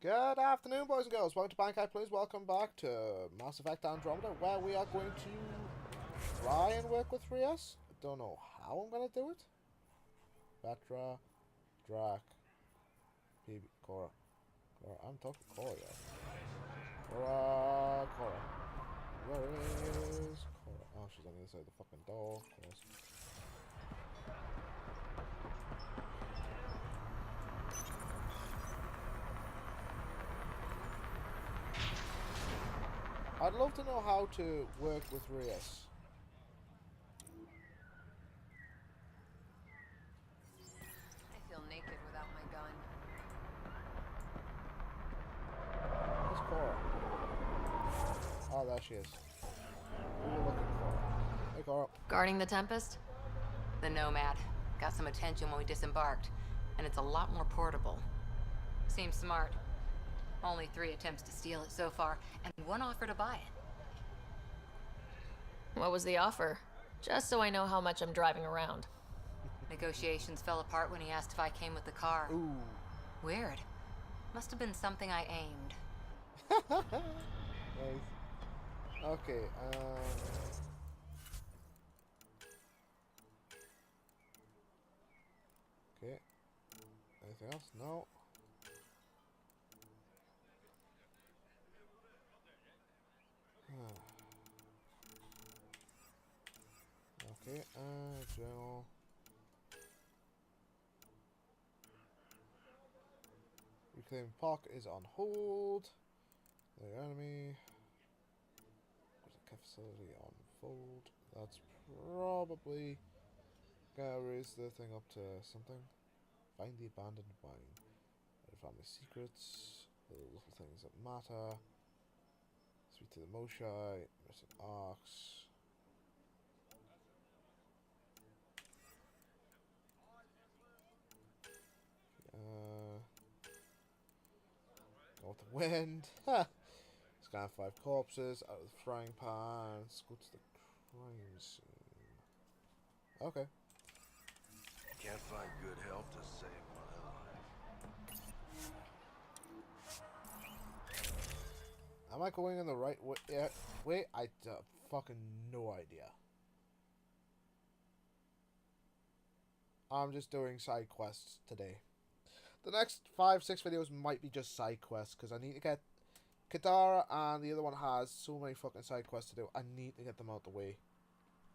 Good afternoon, boys and girls. Welcome to Bankai, please. Welcome back to Mass Effect Andromeda, where we are going to try and work with 3S. I don't know how I'm going to do it. Batra, Drac, PB, Cora. I'm talking Cora, yeah. Cora. Where is Cora? Oh, she's on the other side of the fucking door, of course. I'd love to know how to work with 3S. I feel naked without my gun. Where's Cora? Oh, there she is. Who are you looking for? Hey, Cora. Guarding the Tempest? The Nomad. Got some attention when we disembarked, and it's a lot more portable. Seems smart. Only 3 attempts to steal it so far, and 1 offer to buy it. What was the offer? Just so I know how much I'm driving around. Negotiations fell apart when he asked if I came with the car. Ooh. Weird. Must have been something I aimed. Nice. Okay, okay. Anything else? No. Okay, journal. Reclaim Park is on hold. The enemy. There's a facility on fold. That's probably gonna raise the thing up to something. Find the abandoned mine. Family secrets. The little things that matter. Speak to the Moshai. Missing arcs. Go with the wind. Ha! Scan 5 corpses. Out of the frying pan. Let's go to the crime scene. Okay. Can't find good help to save my life. Am I going in the right way? Yeah. Wait, I fucking no idea. I'm just doing side quests today. The next 5-6 videos might be just side quests because I need to get Kadara, and the other one has so many fucking side quests to do. I need to get them out the way.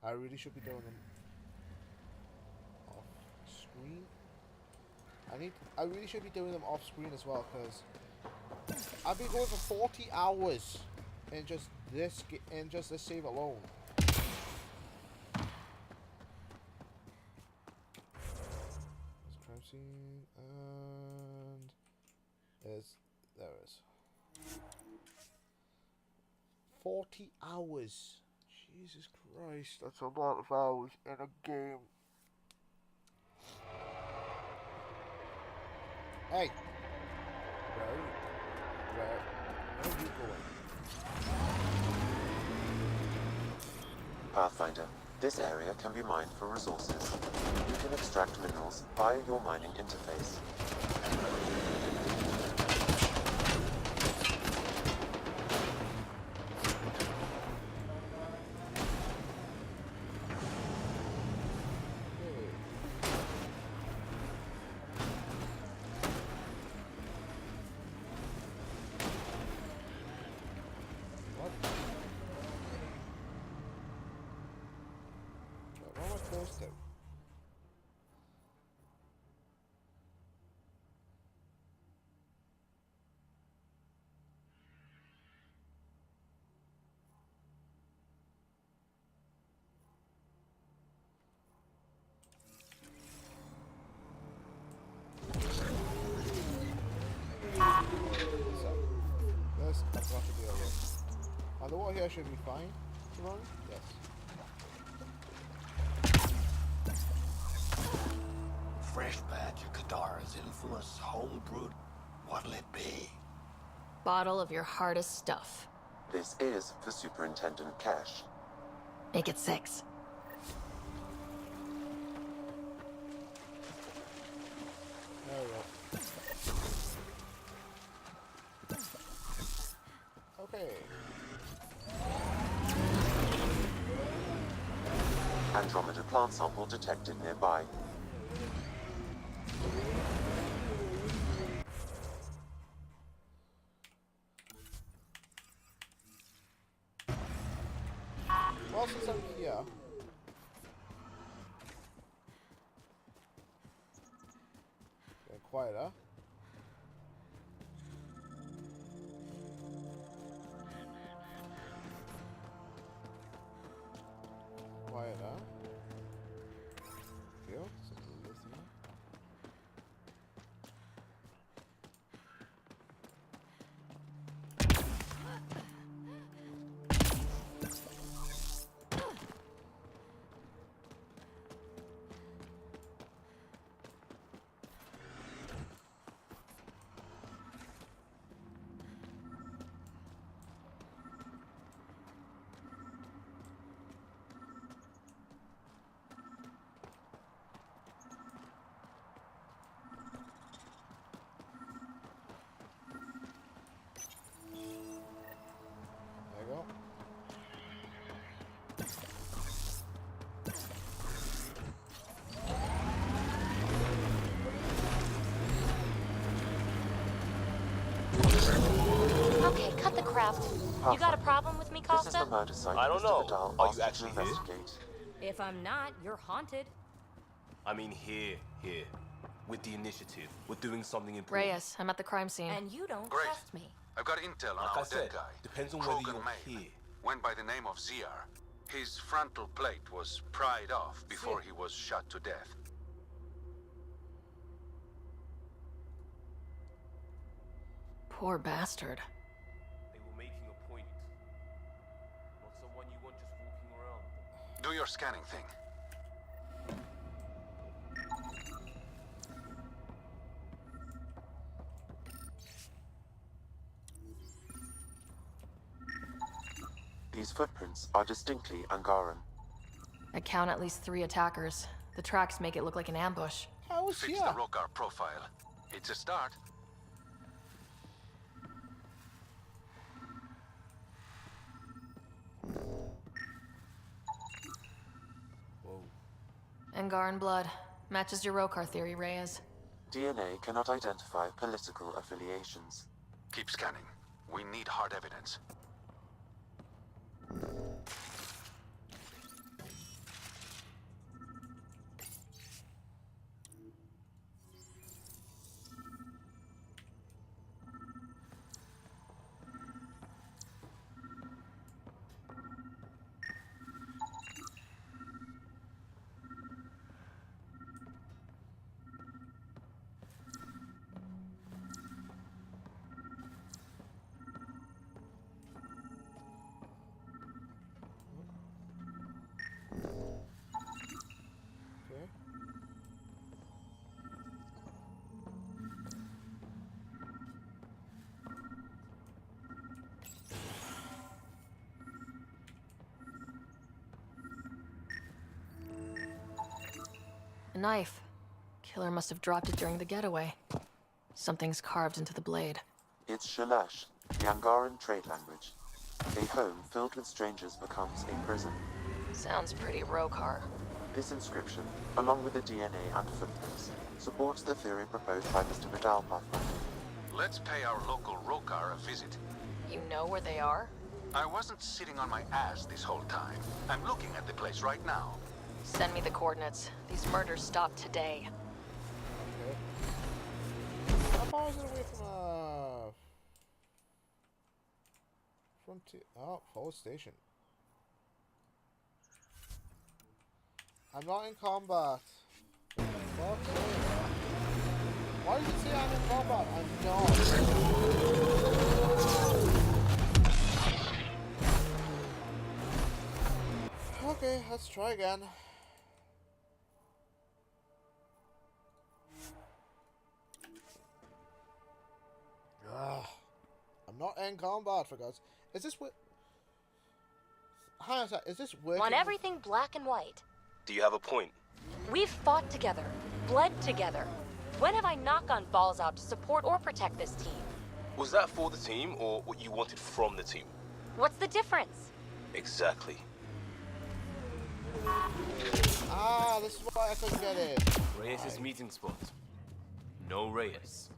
I really should be doing them off screen. I really should be doing them off screen as well because I've been going for 40 hours in just this save alone. Crime scene, and there is 40 hours. Jesus Christ, that's a lot of hours in a game. Hey, where are you going? Pathfinder, this area can be mined for resources. You can extract minerals via your mining interface. What? What am I supposed to? So, this I've got to deal with. And the water here should be fine to run. Yes. Fresh batch of Kadara's infamous homebrewed. What'll it be? Bottle of your hardest stuff. This is for Superintendent Cash. Make it 6. There we go. Okay. Andromeda plant sample detected nearby. Well, since I'm here... Get quieter. Quieter. Feel? Lithium. There you go. Okay, cut the crap. You got a problem with me, This is the Costa? murder site I don't Mr. know. Vidal Are asked you you actually to here? investigate. If I'm not, you're haunted. I mean here. With the initiative. We're doing something important. Reyes, I'm at the crime scene. And you don't Great. trust me. I've got intel on Like I our said, dead guy. depends on whether Krogan you're Main. here. Went by the name of ZR. His frontal plate was pried off before he was shot to death. Poor bastard. They were making a point. Not someone you want just walking around. Do your scanning thing. These footprints are distinctly Angaran. I count at least 3 attackers. The tracks make it look like an ambush. How is Fits here? the Rokar profile. It's a start. Whoa. Angaran blood. Matches your Rokar theory, Reyes. DNA cannot identify political affiliations. Keep scanning. We need hard evidence. Okay. A knife. Killer must have dropped it during the getaway. Something's carved into the blade. It's Shalash, the Angaran trade language. A home filled with strangers becomes a prison. Sounds pretty Rokar. This inscription, along with the DNA and footprints, supports the theory proposed by Mr. Vidal Pathfinder. Let's pay our local Rokar a visit. You know where they are? I wasn't sitting on my ass this whole time. I'm looking at the place right now. Send me the coordinates. These murders stop today. Okay. How far is it away from frontier? Oh, forward station. I'm not in combat. Fuck's sake. Why did you say I'm in combat? I'm not. Okay, let's try again. Ugh. I'm not in combat, for God's. Is this what? Hang on a sec, is this working? Want everything black and white. Do you have a point? We've fought together, bled together. When have I not gone balls out to support or protect this team? Was that for the team, or what you wanted from the team? What's the difference? Exactly. Ah, this is why I couldn't get in. Reyes' meeting spot. No Reyes.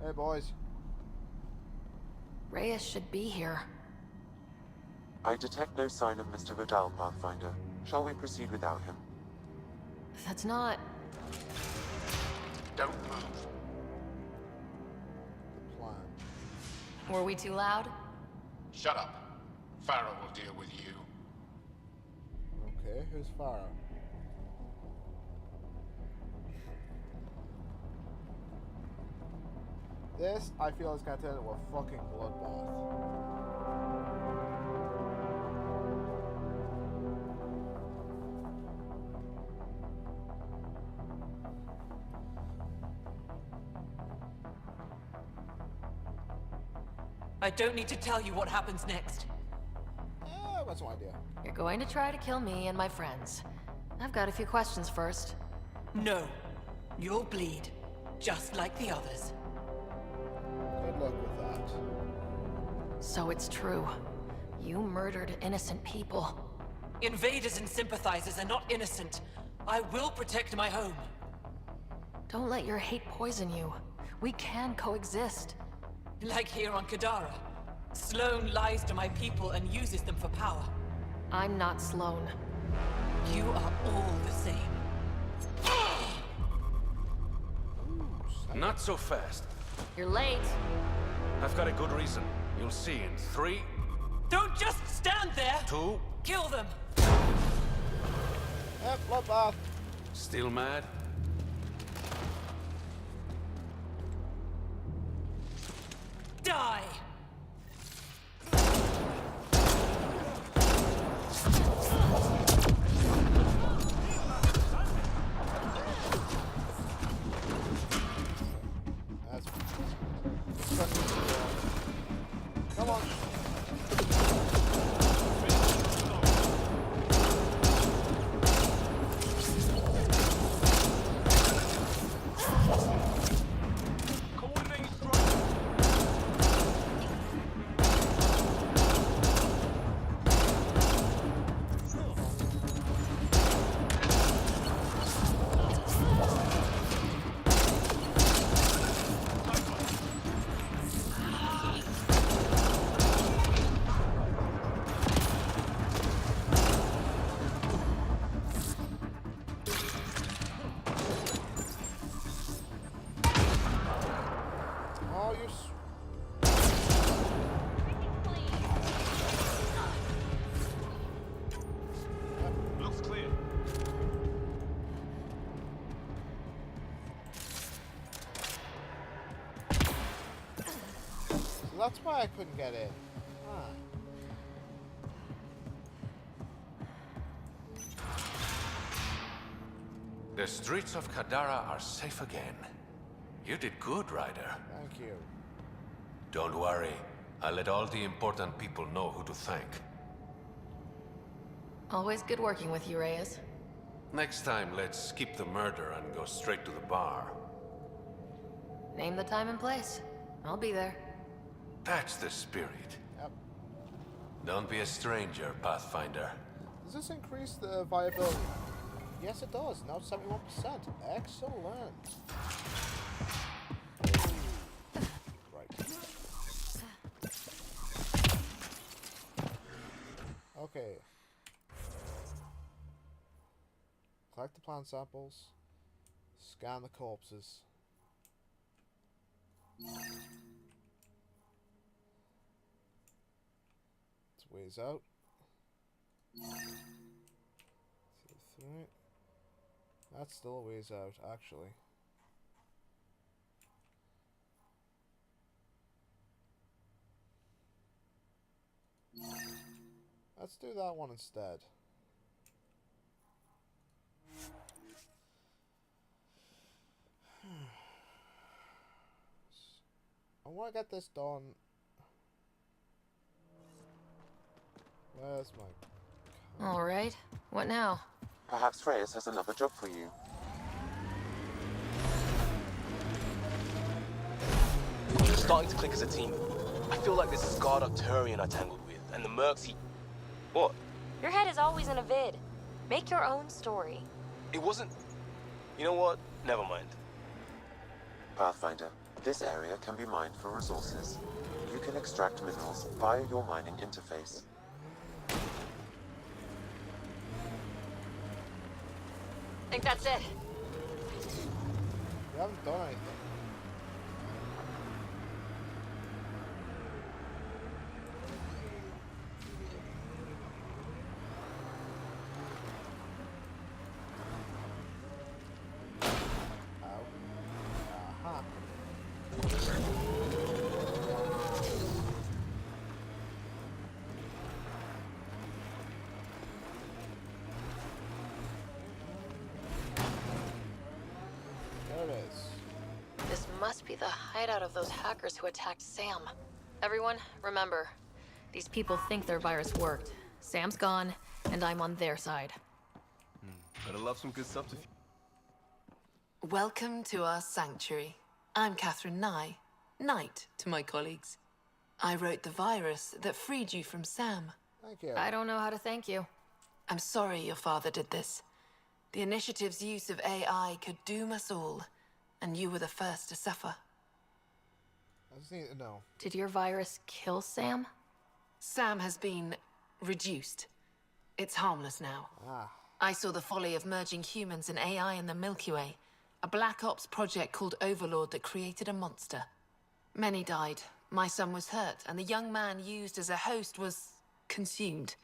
Hey, boys. Reyes should be here. I detect no sign of Mr. Vidal, Pathfinder. Shall we proceed without him? That's not... Don't move. The plan. Were we too loud? Shut up. Farrell will deal with you. Okay, who's Farah? This, I feel, is gonna turn into a fucking bloodbath. I don't need to tell you what happens next. I've got some idea. You're going to try to kill me and my friends. I've got a few questions first. No. You'll bleed. Just like the others. Good luck with that. So it's true. You murdered innocent people. Invaders and sympathizers are not innocent. I will protect my home. Don't let your hate poison you. We can coexist. Like here on Kadara. Sloane lies to my people and uses them for power. I'm not Sloane. You are all the same. Not so fast. You're late. I've got a good reason. You'll see in 3, Don't just stand there! 2... Kill them! Yep, bloodbath. Still mad? Die! That's come on. Coordinated strike. Oh, you. Looks clear. So that's why I couldn't get in. Ah. The streets of Kadara are safe again. You did good, Ryder. Thank you. Don't worry. I'll let all the important people know who to thank. Always good working with you, Reyes. Next time, let's skip the murder and go straight to the bar. Name the time and place. I'll be there. That's the spirit. Yep. Don't be a stranger, Pathfinder. Does this increase the viability? Yes, it does. Now 71%. Excellent. Right. Okay. Collect the plant samples. Scan the corpses. It's ways out. 3. That's still a ways out, actually. Let's do that one instead. I want to get this done. Where's my... All right. What now? Perhaps Reyes has another job for you. starting to click as a team. I feel like this scarred up Turian I tangled with, and the mercs he... What? Your head is always in a vid. Make your own story. It wasn't... You know what? Never mind. Pathfinder, this area can be mined for resources. You can extract minerals via your mining interface. Think that's it. We haven't done anything. Aha. There it is. This must be the hideout of those hackers who attacked Sam. Everyone, remember, these people think their virus worked. Sam's gone, and I'm on their side. Better love some good subterfuge. Welcome to our sanctuary. I'm Catherine Nye, Knight to my colleagues. I wrote the virus that freed you from Sam. Thank you. I don't know how to thank you. I'm sorry your father did this. The initiative's use of AI could doom us all, and you were the first to suffer. I just need to know. Did your virus kill Sam? Sam has been reduced. It's harmless now. Ah. I saw the folly of merging humans and AI in the Milky Way, a Black Ops project called Overlord that created a monster. Many died. My son was hurt, and the young man used as a host was consumed.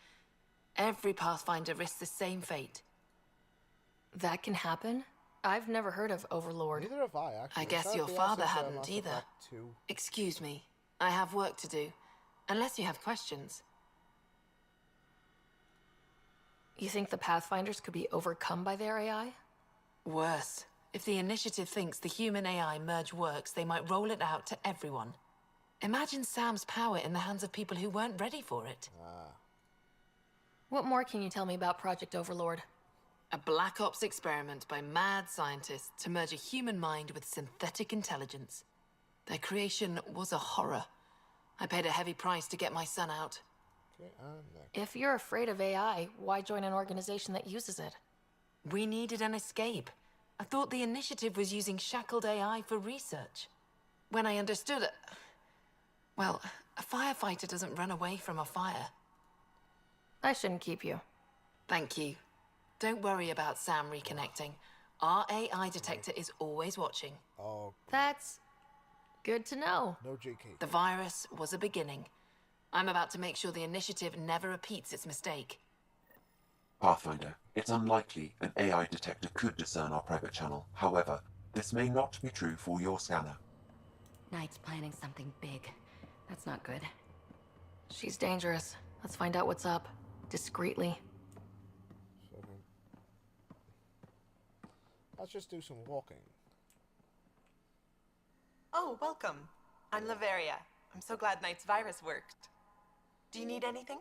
Every Pathfinder risks the same fate. That can happen? I've never heard of Overlord. Neither have I, actually. I guess That'd your be father us into hadn't Mass either. Effect 2. Excuse me. I have work to do. Unless you have questions. You think the Pathfinders could be overcome by their AI? Worse. If the initiative thinks the human-AI merge works, they might roll it out to everyone. Imagine Sam's power in the hands of people who weren't ready for it. What more can you tell me about Project Overlord? A Black Ops experiment by mad scientists to merge a human mind with synthetic intelligence. Their creation was a horror. I paid a heavy price to get my son out. Okay, and next. If you're afraid of AI, why join an organization that uses it? We needed an escape. I thought the initiative was using shackled AI for research. When I understood it... Well, a firefighter doesn't run away from a fire. I shouldn't keep you. Thank you. Don't worry about Sam reconnecting. Our AI detector is always watching. Oh, That's good to know. no GK. The virus was a beginning. I'm about to make sure the initiative never repeats its mistake. Pathfinder, it's unlikely an AI detector could discern our private channel. However, this may not be true for your scanner. Knight's planning something big. That's not good. She's dangerous. Let's find out what's up. Discreetly. Let's just do some walking. Oh, welcome. I'm Laveria. I'm so glad Knight's virus worked. Do you need anything?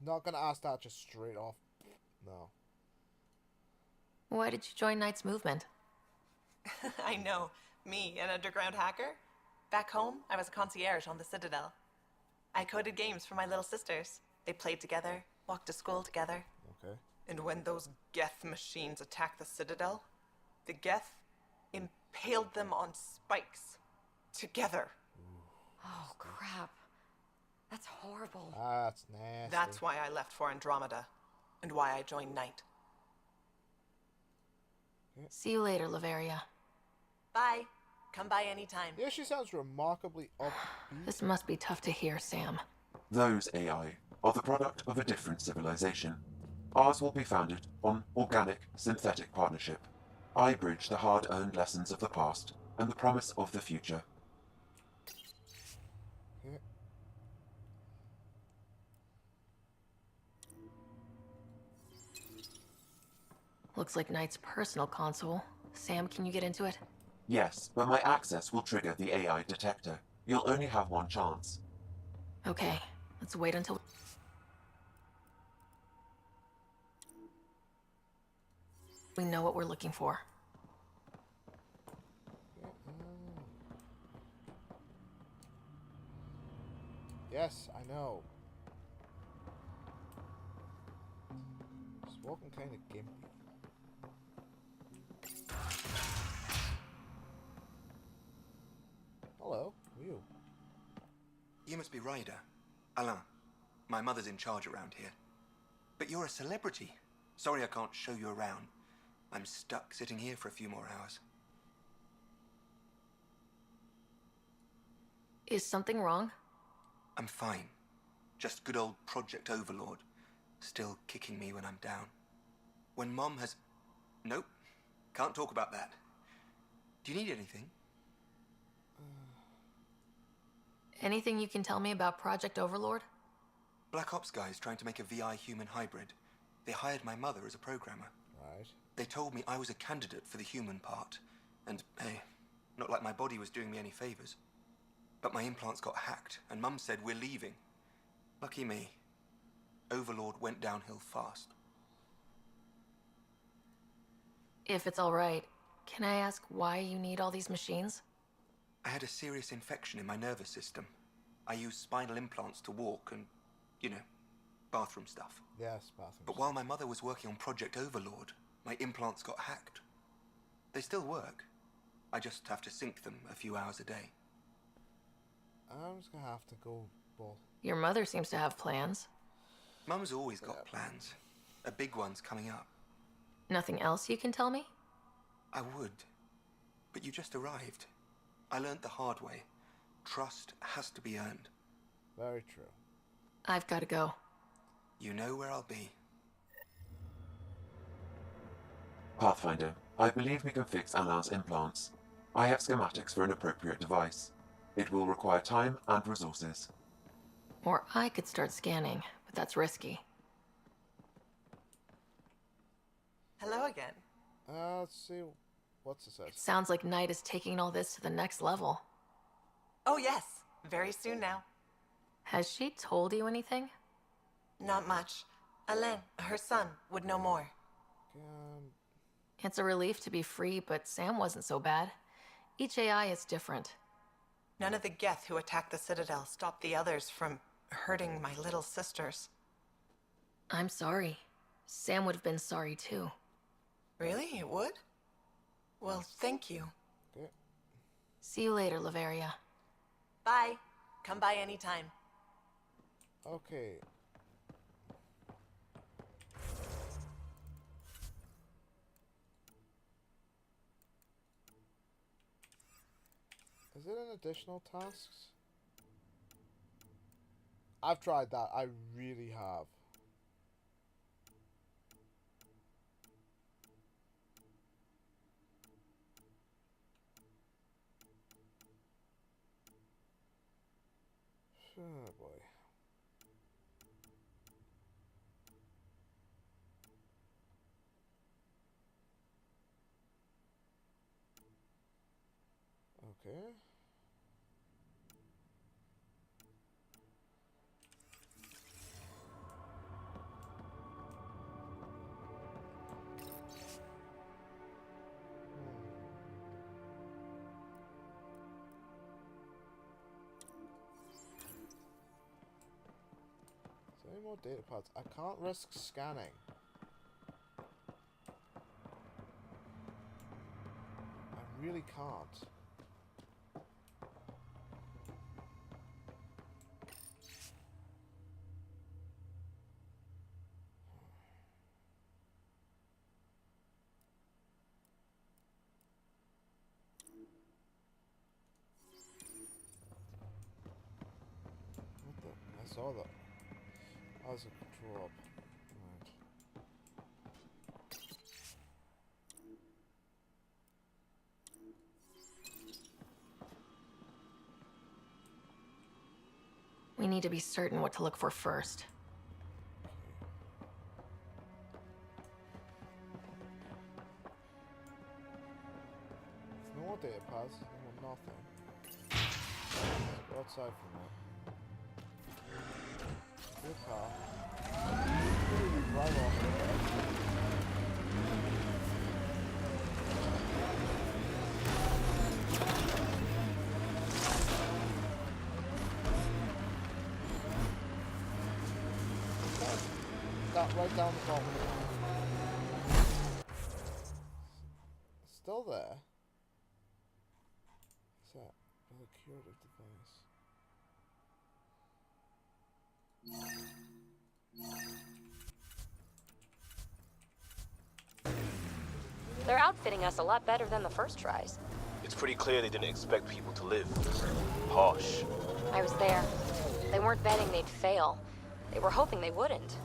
Not gonna ask that just straight off. No. Why did you join Knight's movement? I know. Me, an underground hacker? Back home, I was a concierge on the Citadel. I coded games for my little sisters. They played together, walked to school together. Okay. And when those Geth machines attacked the Citadel, the Geth impaled them on spikes. Together. Oh, crap. That's horrible. That's nasty. That's why I left for Andromeda. And why I joined Knight. See you later, Laveria. Bye. Come by anytime. Yeah, she sounds remarkably upbeat. This must be tough to hear, Sam. Those AI are the product of a different civilization. Ours will be founded on organic, synthetic partnership. I bridge the hard-earned lessons of the past and the promise of the future. Okay. Looks like Knight's personal console. Sam, can you get into it? Yes, but my access will trigger the AI detector. You'll only have one chance. Okay, let's wait until... we know what we're looking for. Yes, I know. Just walking kind of gimpy. Hello, who are you? You must be Ryder. Alain. My mother's in charge around here. But you're a celebrity. Sorry I can't show you around. I'm stuck sitting here for a few more hours. Is something wrong? I'm fine. Just good old Project Overlord. Still kicking me when I'm down. When Mom has... Nope. Can't talk about that. Do you need anything? Anything you can tell me about Project Overlord? Black Ops guys trying to make a VI human hybrid. They hired my mother as a programmer. Right. They told me I was a candidate for the human part. And, hey, not like my body was doing me any favors. But my implants got hacked, and Mum said we're leaving. Lucky me. Overlord went downhill fast. If it's all right, can I ask why you need all these machines? I had a serious infection in my nervous system. I used spinal implants to walk and, you know, bathroom stuff. Yes, bathroom But while my mother was working on Project Overlord, my implants got hacked. They still work. I just have to sync them a few hours a day. I'm just gonna have to go, Bull. Your mother seems to have plans. Mum's always got plans. A big one's coming up. Nothing else you can tell me? I would. But you just arrived. I learned the hard way. Trust has to be earned. Very true. I've got to go. You know where I'll be. Pathfinder, I believe we can fix Alain's implants. I have schematics for an appropriate device. It will require time and resources. Or I could start scanning, but that's risky. Hello again. Let's see. What's it says? Sounds like Knight is taking all this to the next level. Oh, yes. Very soon now. Has she told you anything? Not much. Alain, her son, would know more. It's a relief to be free, but Sam wasn't so bad. Each AI is different. None of the Geth who attacked the Citadel stopped the others from hurting my little sisters. I'm sorry. Sam would have been sorry too. Really? It would? Well, thank you. Okay. See you later, Laveria. Bye. Come by anytime. Okay. Is it an additional tasks? I've tried that. I really have. Oh boy. Okay. Any more data pads? I can't risk scanning. I really can't. What the? I saw that. Oh, there's a control up. Right. We need to be certain what to look for first. There's no more data pads, no more nothing. Let's go outside for a minute. Good car. Drive off. right down the bottom. Still there. Set with a curative device. They're outfitting us a lot better than the first tries. It's pretty clear they didn't expect people to live. Harsh. I was there. They weren't betting they'd fail. They were hoping they wouldn't.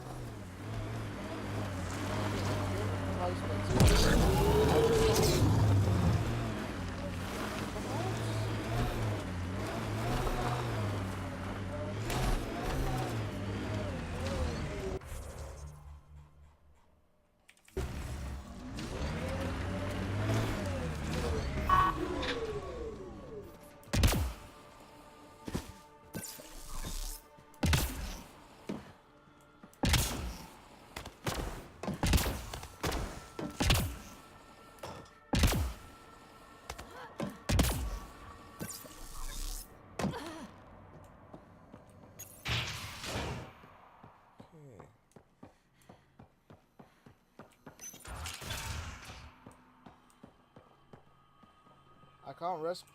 I can't risk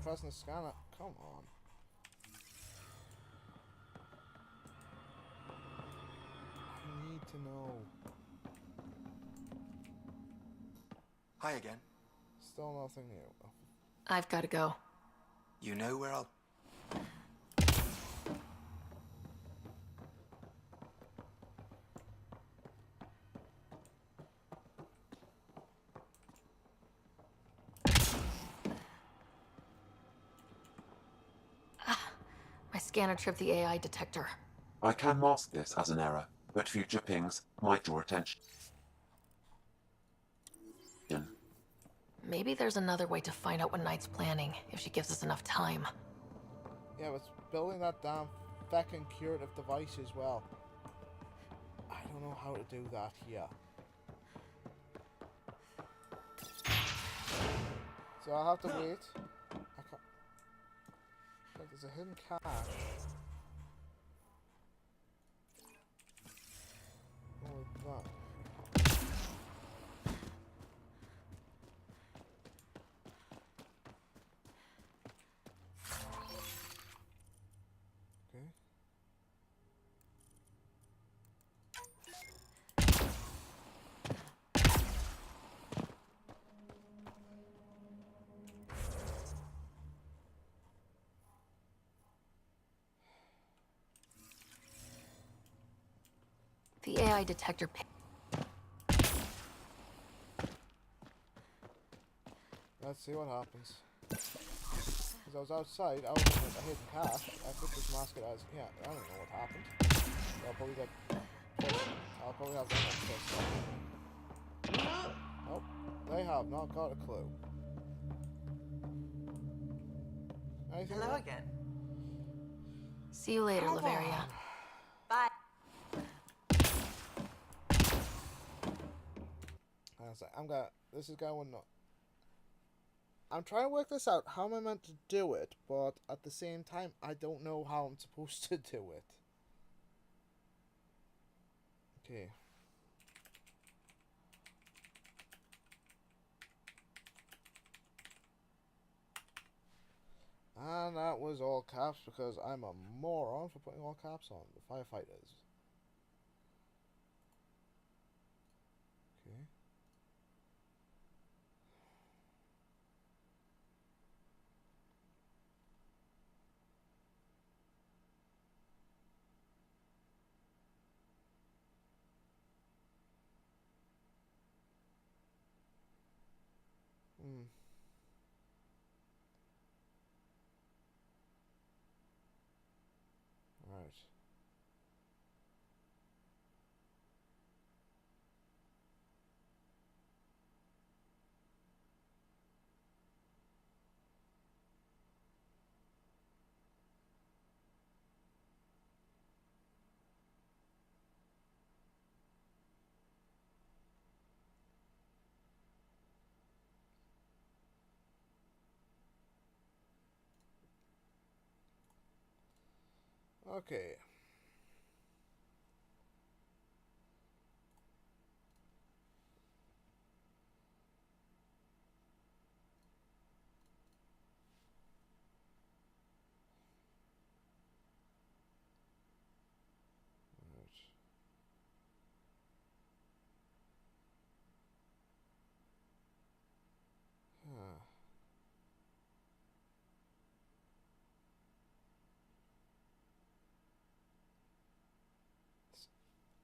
pressing the scanner. Come on. I need to know. Hi again. Still nothing new. I've got to go. You know where I'll... My scanner tripped the AI detector. I can mask this as an error, but future pings might draw attention. Maybe there's another way to find out what Knight's planning, if she gives us enough time. Yeah, but it's building that damn fucking curative device as well. I don't know how to do that here. So I'll have to wait. I can't... Like, there's a hidden cache. Oh, that. Okay. The AI detector... Let's see what happens. Because I was outside, I was in a hidden cache. I could just mask it as... Yeah, I don't know what happened. I'll probably get... I'll probably have them pissed. Nope. They have not got a clue. Anything Hello else? again. See you later, Laveria. Bye. I'm gonna... This is going... I'm trying to work this out. How am I meant to do it? But at the same time, I don't know how I'm supposed to do it. Okay. And that was all caps because I'm a moron for putting all caps on. The firefighters. Okay. Right. Okay.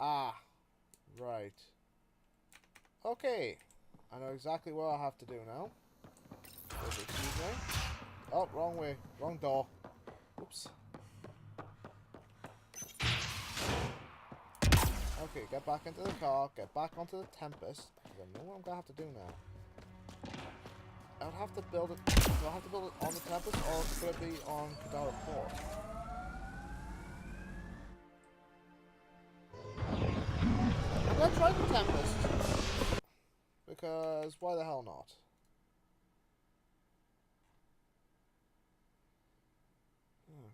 Ah, right. Okay, I know exactly what I have to do now. Excuse me. Oh, wrong way. Wrong door. Oops. Okay, get back into the car, get back onto the Tempest, because I know what I'm going to have to do now. I would have to build it, do I have to build it on the Tempest, or could it be on Kadara Port? I'm going to try the Tempest, because why the hell not?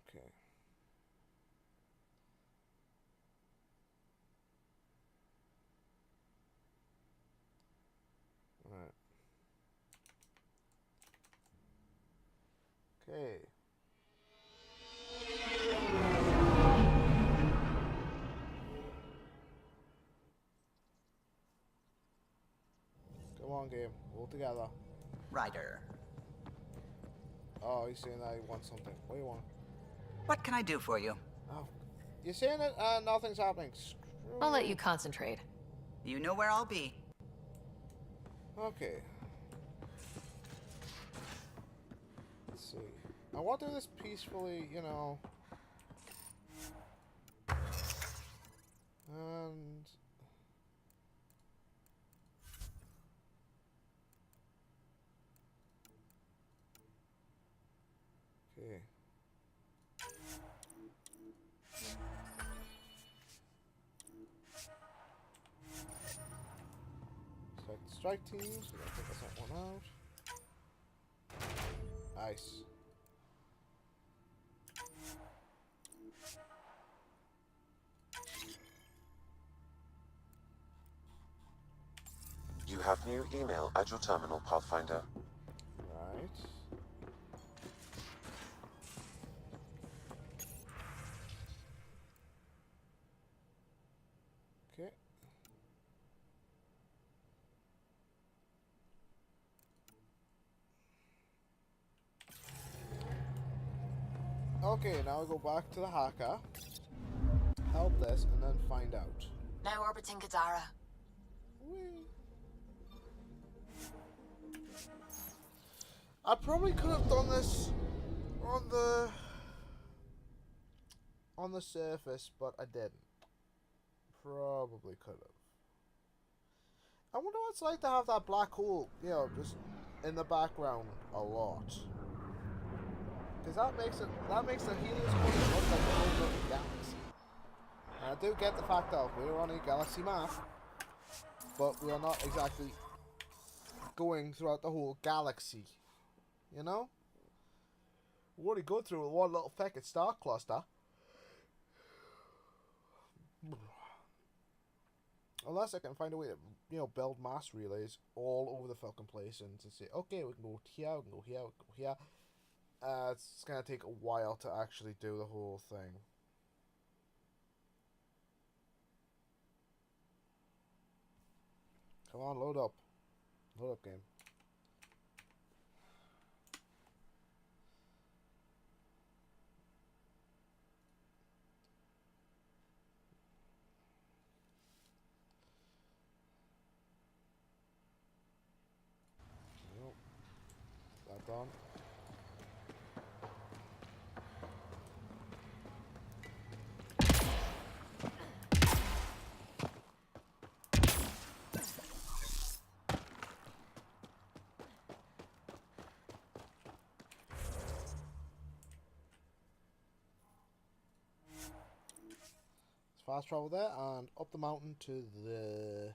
Okay. Alright. Okay. Come on, game. All together. Ryder. Oh, he's saying that he wants something. What do you want? What can I do for you? Oh. You're saying that nothing's happening. Screw I'll let you concentrate. You know where I'll be. Okay. Let's see. I want to do this peacefully, you know. And... okay. Strike teams. So I think that's that one out. Nice. You have new email at your terminal, Pathfinder. Right. Okay. Okay, now we go back to the hacker. Help this and then find out. Now orbiting Kadara. Whee. I probably could have done this on the surface, but I didn't. Probably could have. I wonder what it's like to have that black hole, you know, just in the background a lot. Because that makes the Helios Quadrant look like a whole different galaxy. And I do get the fact that we're on a galaxy map, but we are not exactly going throughout the whole galaxy. You know? We're only going through one little fucking star cluster. Unless I can find a way to, you know, build mass relays all over the fucking place and to say, okay, we can go here, we can go here, we can go here. It's gonna take a while to actually do the whole thing. Come on, load up. Load up, game. Nope. That done. Fast travel there and up the mountain to the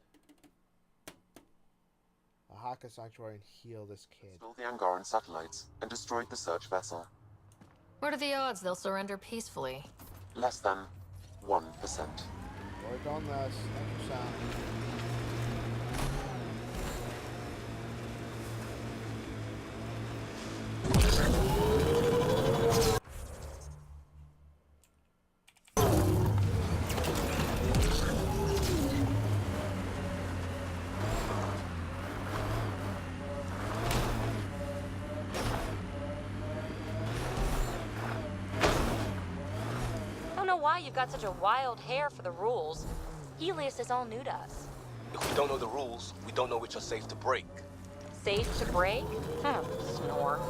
hacker sanctuary and heal this kid. Stole the Angaran satellites and destroyed the search vessel. What are the odds they'll surrender peacefully? Less than 1%. Already done this. Thank you, Sam. Why you've got such a wild hair for the rules. Helios is all new to us. If we don't know the rules, we don't know which are safe to break. Safe to break? Snore.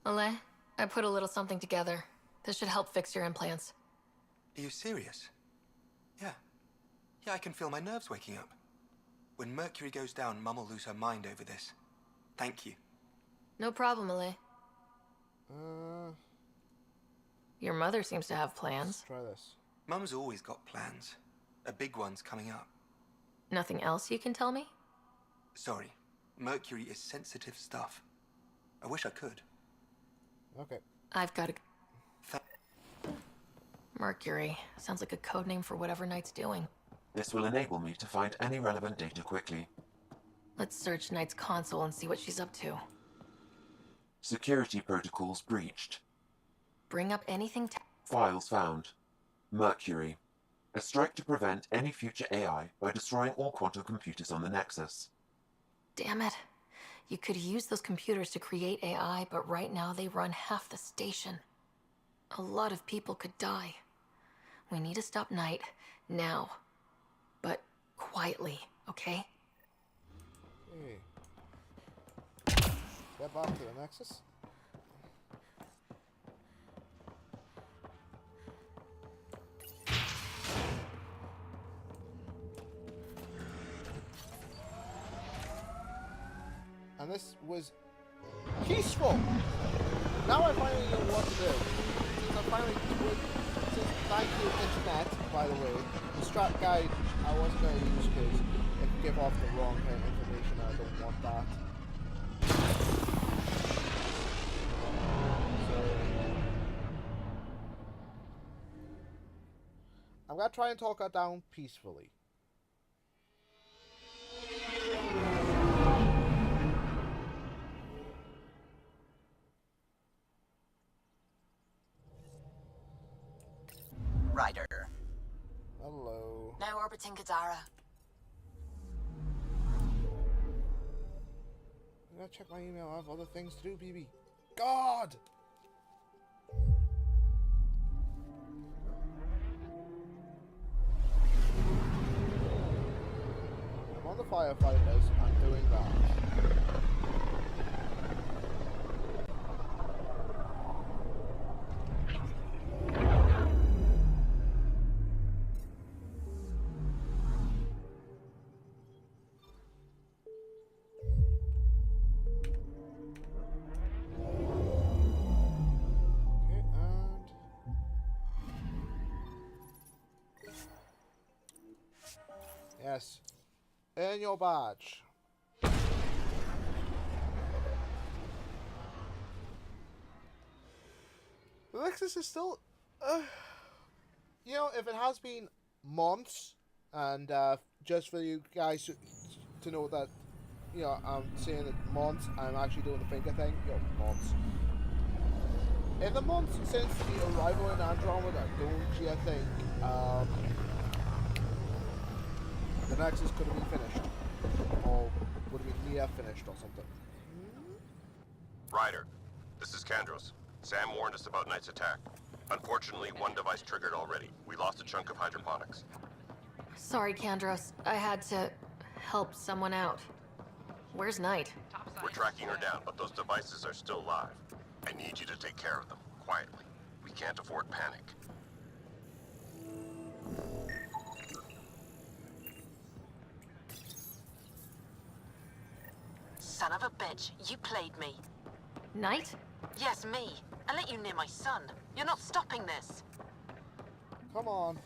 Ole, I put a little something together. This should help fix your implants. Are you serious? Yeah. Yeah, I can feel my nerves waking up. When Mercury goes down, Mum will lose her mind over this. Thank you. No problem, Ole. Your mother seems to have plans. Let's try this. Mum's always got plans. A big one's coming up. Nothing else you can tell me? Sorry. Mercury is sensitive stuff. I wish I could. Okay. I've got to... Mercury. Sounds like a code name for whatever Knight's doing. This will enable me to find any relevant data quickly. Let's search Knight's console and see what she's up to. Security protocols breached. Bring up anything Files found. Mercury. A strike to prevent any future AI by destroying all quantum computers on the Nexus. Damn it. You could use those computers to create AI, but right now they run half the station. A lot of people could die. We need to stop Knight, now. But quietly, okay? Hey. Get back to the Nexus. And this was peaceful. Now I finally know what to do. Since I finally thank you, Internet, by the way. The strat guide I wasn't going to use because it could give off the wrong kind of information. I don't want that. So I'm going to try and talk her down peacefully. Ryder. Hello. Now orbiting Kadara. I'm gonna check my email. I have other things to do, BB. God! I'm on the firefighters. I'm doing that. Yes. Earn your badge. The Nexus is still... you know, if it has been months, and just for you guys to know that, you know, I'm saying that months, I'm actually doing the finger thing. Yo, months. In the months since the arrival in Andromeda, don't you think, the Nexus could have been finished, or would have been near finished, or something. Ryder, this is Kandros. Sam warned us about Knight's attack. Unfortunately, one device triggered already. We lost a chunk of hydroponics. Sorry, Kandros. I had to help someone out. Where's Knight? We're tracking her down, but those devices are still live. I need you to take care of them, quietly. We can't afford panic. Son of a bitch, you played me. Knight? Yes, me. I let you near my son. You're not stopping this. Come on.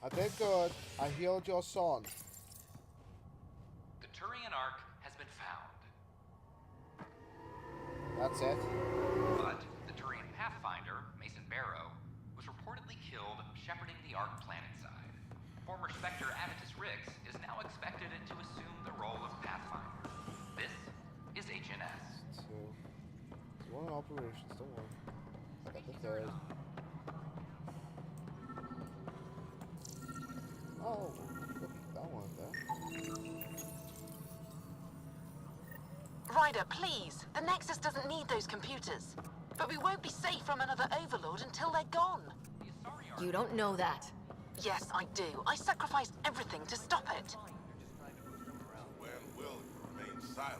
I did good. I healed your son. That's it. But the Turian Pathfinder, Mason Barrow, was reportedly killed shepherding the Ark planetside. Former Spectre Avitus Rix is now expected to assume the role of Pathfinder. This is HNS. So, there's one in operations, don't worry. I got the third. Oh, look, that one there. Ryder, please. The Nexus doesn't need those computers. But we won't be safe from another Overlord until they're gone. You don't know that. Yes, I do. I sacrificed everything to stop it. When will you remain silent?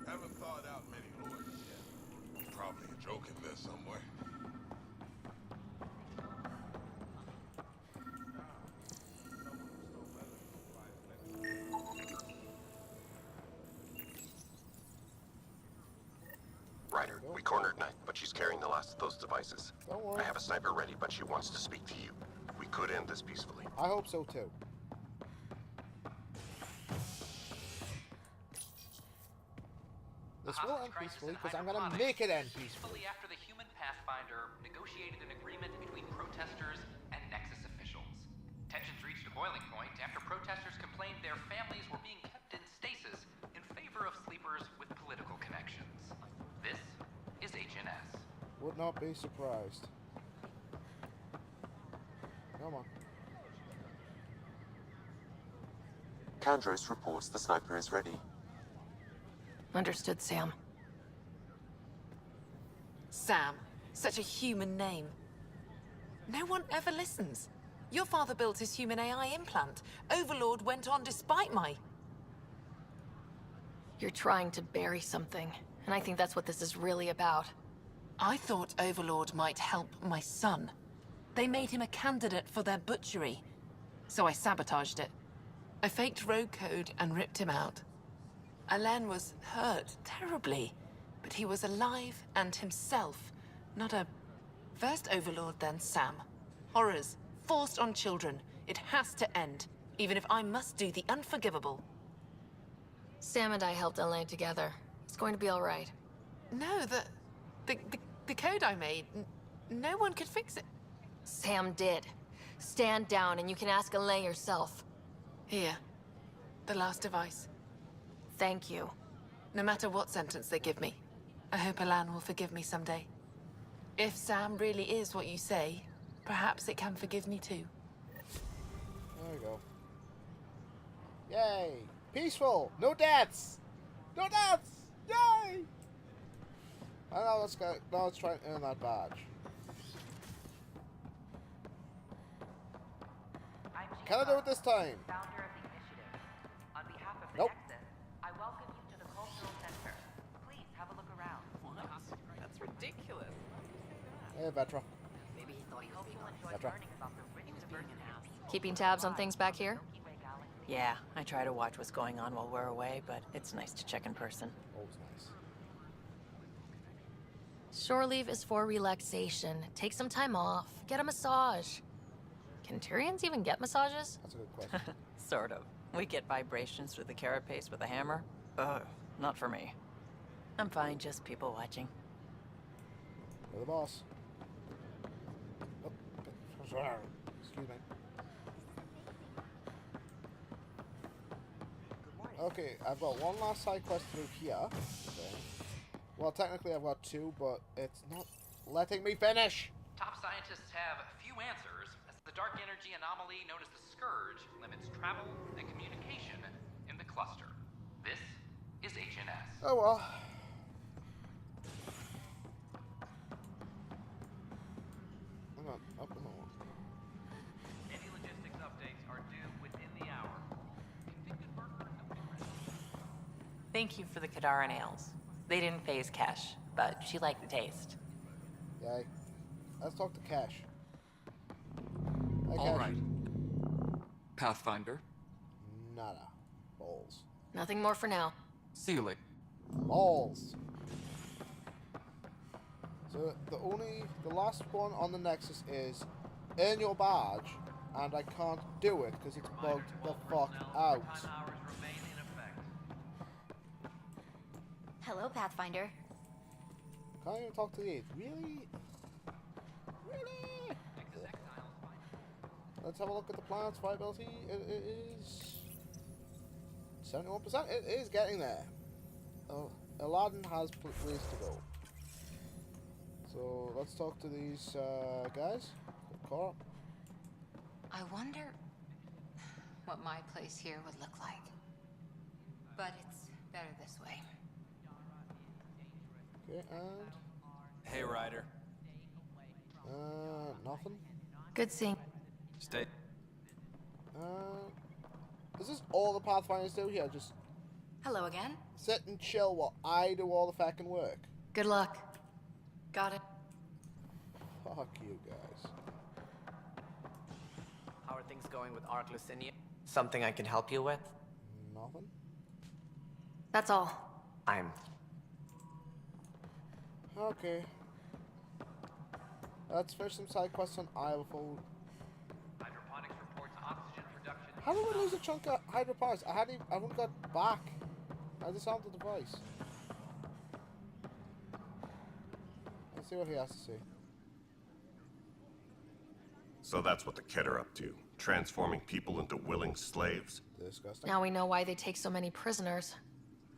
Haven't thought out many lawyers yet. Probably a joke in there somewhere. Ryder, we cornered Knight, but she's carrying the last of those devices. I have a sniper ready, but she wants to speak to you. We could end this peacefully. I hope so too. This will end peacefully because I'm gonna make it end peacefully. After the human Pathfinder negotiated an agreement between protesters and Nexus officials. Tensions reached a boiling point after protesters complained their families were being kept in stasis in favor of sleepers with political connections. This is HNS. Would not be surprised. Come on. Kandros reports the sniper is ready. Understood, Sam. Sam. Such a human name. No one ever listens. Your father built his human AI implant. Overlord went on despite my... You're trying to bury something, and I think that's what this is really about. I thought Overlord might help my son. They made him a candidate for their butchery, so I sabotaged it. I faked rogue code and ripped him out. Alain was hurt terribly, but he was alive and himself, not a... First Overlord, then Sam. Horrors, forced on children. It has to end, even if I must do the unforgivable. Sam and I helped Alain together. It's going to be all right. No, the code I made, no one could fix it. Sam did. Stand down and you can ask Alain yourself. Here, the last device. Thank you. No matter what sentence they give me, I hope Alain will forgive me someday. If Sam really is what you say, perhaps it can forgive me too. There we go. Yay! Peaceful! No deaths! No deaths! Yay! And now let's go. Now let's try and earn that badge. Can I do it this time? Founder of the initiative. On behalf of the Nope. Nexus, I welcome you to the Cultural Center. Please have a look around. That's ridiculous. Hey, Vetra. Maybe he thought he hope you'll enjoy Vetra. learning about the rich diversity. Keeping tabs on things back here? Yeah, I try to watch what's going on while we're away, but it's nice to check in person. Always nice. Shore leave is for relaxation. Take some time off. Get a massage. Can Turians even get massages? That's a good question. Sort of. We get vibrations through the carapace with a hammer. Ugh, not for me. I'm fine, just people watching. You're the boss. Oh, excuse me. Okay, I've got one last side quest through here. Okay. Well, technically I've got two, but it's not letting me finish. Top scientists have few answers, as the dark energy anomaly known as the Scourge limits travel and communication in the cluster. This is HNS. Oh well. Hang on. Up and on. Any logistics updates are due within the hour. Thank you for the Kadara nails. They didn't phase Kesh, but she liked the taste. Yay. Let's talk to Cash. Hey, All Cash. right. Pathfinder. Nada. Balls. Nothing more for now. Sealy. Balls. So the last one on the Nexus is earn your badge, and I can't do it because it's bugged the fuck out. Hello, Pathfinder. Can't even talk to the aides. Really? Really? Let's have a look at the planet's viability. It is 71%. It is getting there. Oh, Aladdin has ways to go. So let's talk to these guys. Cora. I wonder what my place here would look like. But it's better this way. Okay, and Hey, Ryder. nothing. Good seeing. Stay. Is this all the Pathfinders do here? Just Hello again. sit and chill while I do all the fucking work. Good luck. Got it. Fuck you guys. How are things going with Ark Lucinia? Something I can help you with? Nothing. That's all. Okay. Let's finish some side quests on Isle before. Hydroponics reports oxygen production. How did we lose a chunk of hydroponics? I haven't got back. I disarmed the device. Let's see what he has to say. So that's what the Kett are up to. Transforming people into willing slaves? Disgusting. Now we know why they take so many prisoners.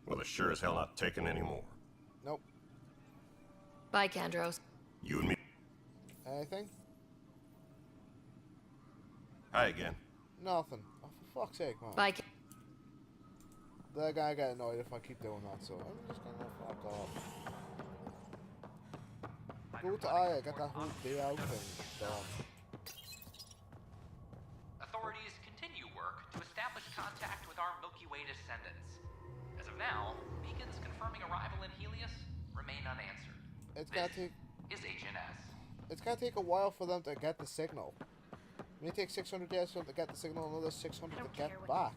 Well, they're sure as hell not taking any more. Nope. Bye, Kandros. You and me. Anything? Hi again. Nothing. Oh, for fuck's sake, man. Bye. They're gonna get annoyed if I keep doing that, so I'm just gonna fuck off. Go to Aya, get that whole BO thing done. Authorities continue work to establish contact with our Milky Way descendants. As of now, beacons confirming arrival in Helios remain unanswered. It's gonna take. Is HNS. It's gonna take a while for them to get the signal. It may take 600 years for them to get the signal, another 600 to get back.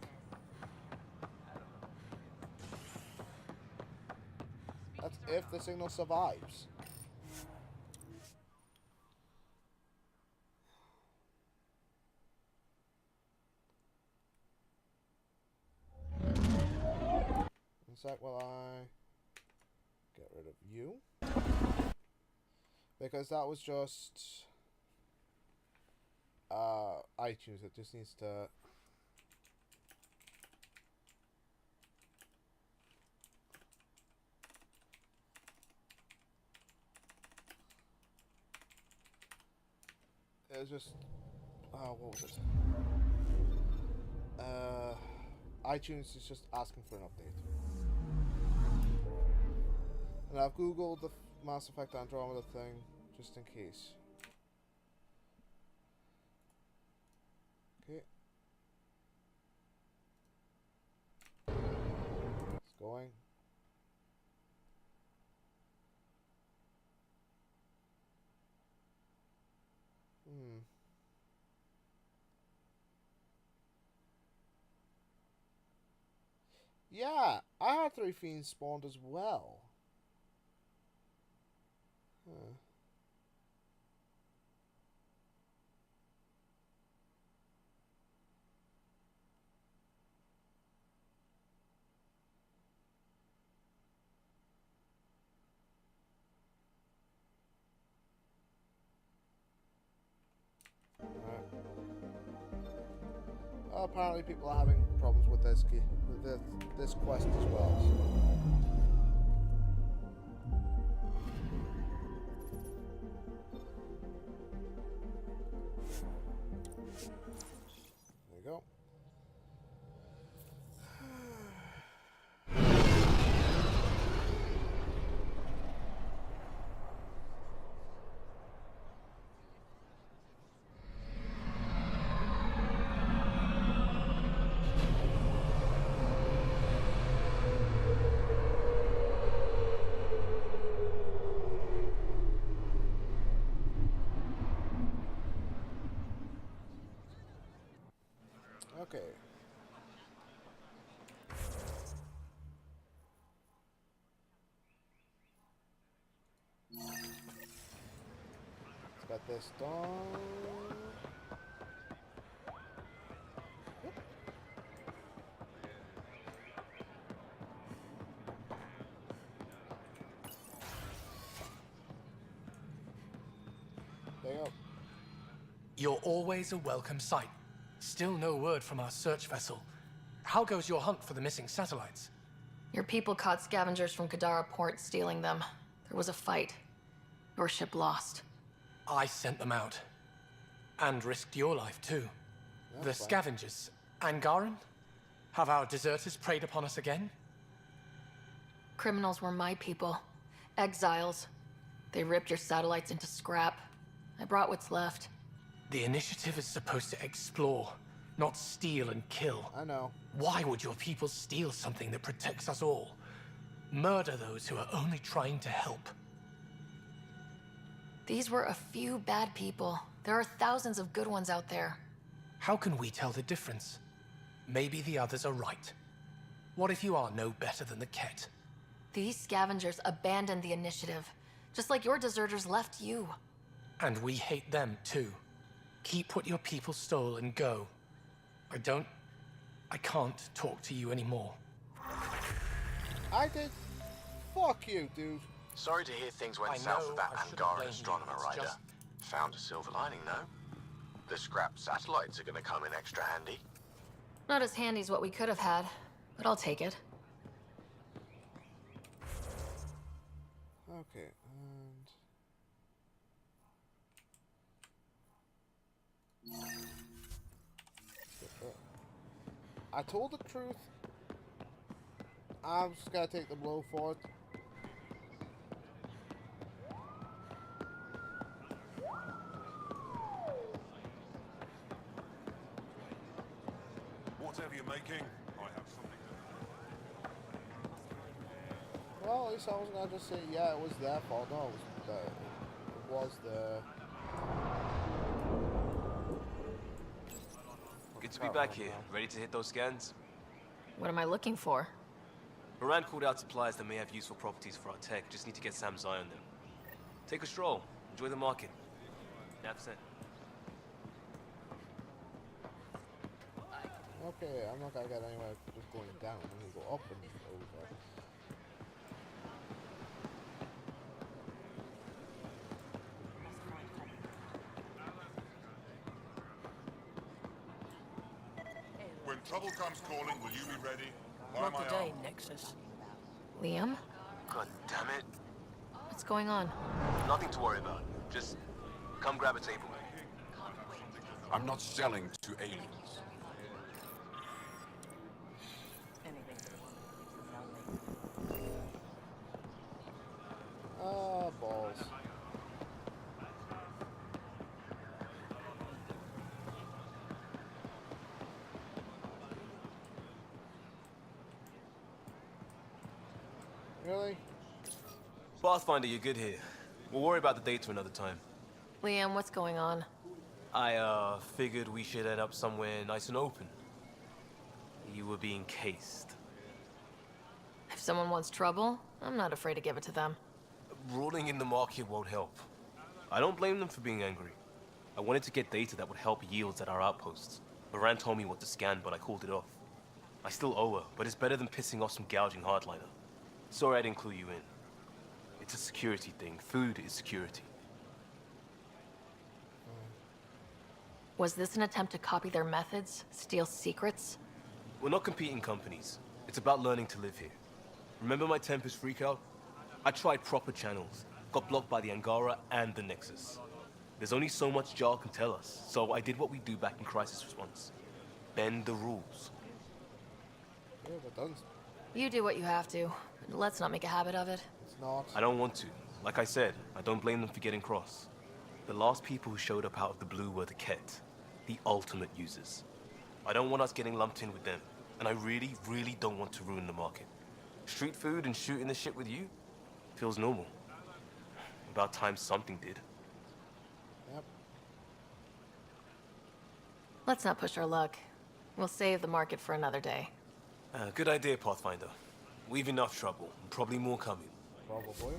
That's if the signal survives. One sec while I get rid of you. Because that was just iTunes. It just needs to it was just what was it? iTunes is just asking for an update. And I've googled the Mass Effect Andromeda thing just in case. Okay. It's going. Yeah, I had 3 fiends spawned as well. Huh. Apparently people are having problems with this this quest as well. There you go. Okay. Let's get this done. You're always a welcome sight. Still no word from our search vessel. How goes your hunt for the missing satellites? Your people caught scavengers from Kadara port stealing them. There was a fight. Your ship lost. I sent them out. And risked your life, too. The scavengers. Angaran? Have our deserters preyed upon us again? Criminals were my people. Exiles. They ripped your satellites into scrap. I brought what's left. The initiative is supposed to explore, not steal and kill. I know. Why would your people steal something that protects us all? Murder those who are only trying to help. These were a few bad people. There are thousands of good ones out there. How can we tell the difference? Maybe the others are right. What if you are no better than the Ket? These scavengers abandoned the initiative, just like your deserters left you. And we hate them too. Keep what your people stole and go. I can't talk to you anymore. I did. Fuck you, dude. Sorry to hear things went south with that Angaran astronomer rider. Found a silver lining, though. The scrap satellites are gonna come in extra handy. Not as handy as what we could have had, but I'll take it. Okay, and... I told the truth. I'm just gonna take the blow for it. Whatever you're making, I have something to... Well, at least I was gonna just say, yeah, it was their fault. No, it was the... Good to be back here. Ready to hit those scans? What am I looking for? Moran called out suppliers that may have useful properties for our tech. Just need to get Sam's eye on them. Take a stroll. Enjoy the market. That's it. Okay, I'm not gonna get anywhere just going down. I'm gonna go up and over. When trouble comes calling, will you be ready? Not today, Nexus. Liam? God damn it. What's going on? Nothing to worry about. Just come grab a table. I'm not selling to aliens. Ah, balls. Really? Pathfinder, you're good here. We'll worry about the data another time. Liam, what's going on? I, figured we should head up somewhere nice and open. You were being cased. If someone wants trouble, I'm not afraid to give it to them. Ruling in the market won't help. I don't blame them for being angry. I wanted to get data that would help yields at our outposts. Moran told me what to scan, but I called it off. I still owe her, but it's better than pissing off some gouging hardliner. Sorry I didn't clue you in. It's a security thing. Food is security. Was this an attempt to copy their methods? Steal secrets? We're not competing companies. It's about learning to live here. Remember my Tempest freakout? I tried proper channels. Got blocked by the Angara and the Nexus. There's only so much Jar can tell us, so I did what we do back in crisis response. Bend the rules. Yeah, but don't. You do what you have to. Let's not make a habit of it. It's not. I don't want to. Like I said, I don't blame them for getting cross. The last people who showed up out of the blue were the Ket, the ultimate users. I don't want us getting lumped in with them, and I really, really don't want to ruin the market. Street food and shooting the shit with you feels normal. About time something did. Yep. Let's not push our luck. We'll save the market for another day. Good idea, Pathfinder. We've enough trouble, and probably more coming. Probably.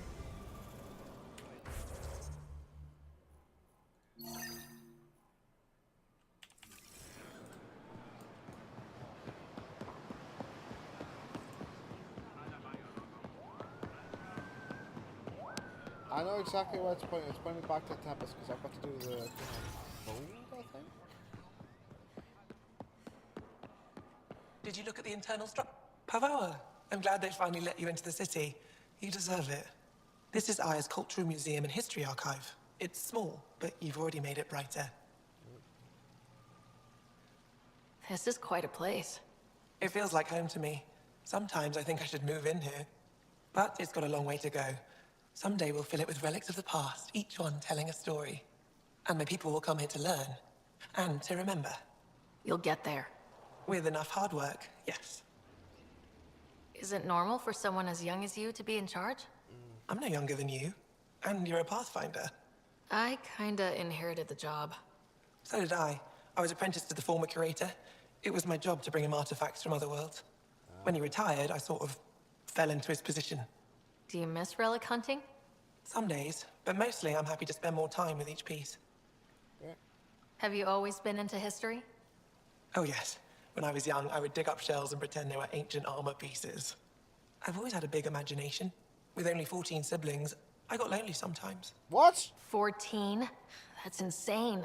I know exactly where it's pointing. It's pointing back to Tempest because I've got to do the mold, Did you look at the internal structure? Pavoa, I'm glad they finally let you into the city. You deserve it. This is Aya's Cultural Museum and History Archive. It's small, but you've already made it brighter. This is quite a place. It feels like home to me. Sometimes I think I should move in here. But it's got a long way to go. Someday we'll fill it with relics of the past, each one telling a story. And my people will come here to learn. And to remember. You'll get there. With enough hard work, yes. Is it normal for someone as young as you to be in charge? I'm no younger than you. And you're a Pathfinder. I kinda inherited the job. So did I. I was apprenticed to the former curator. It was my job to bring him artifacts from other worlds. When he retired, I sort of fell into his position. Do you miss relic hunting? Some days, but mostly I'm happy to spend more time with each piece. Have you always been into history? Oh yes. When I was young, I would dig up shells and pretend they were ancient armor pieces. I've always had a big imagination. With only 14 siblings, I got lonely sometimes. What? 14? That's insane.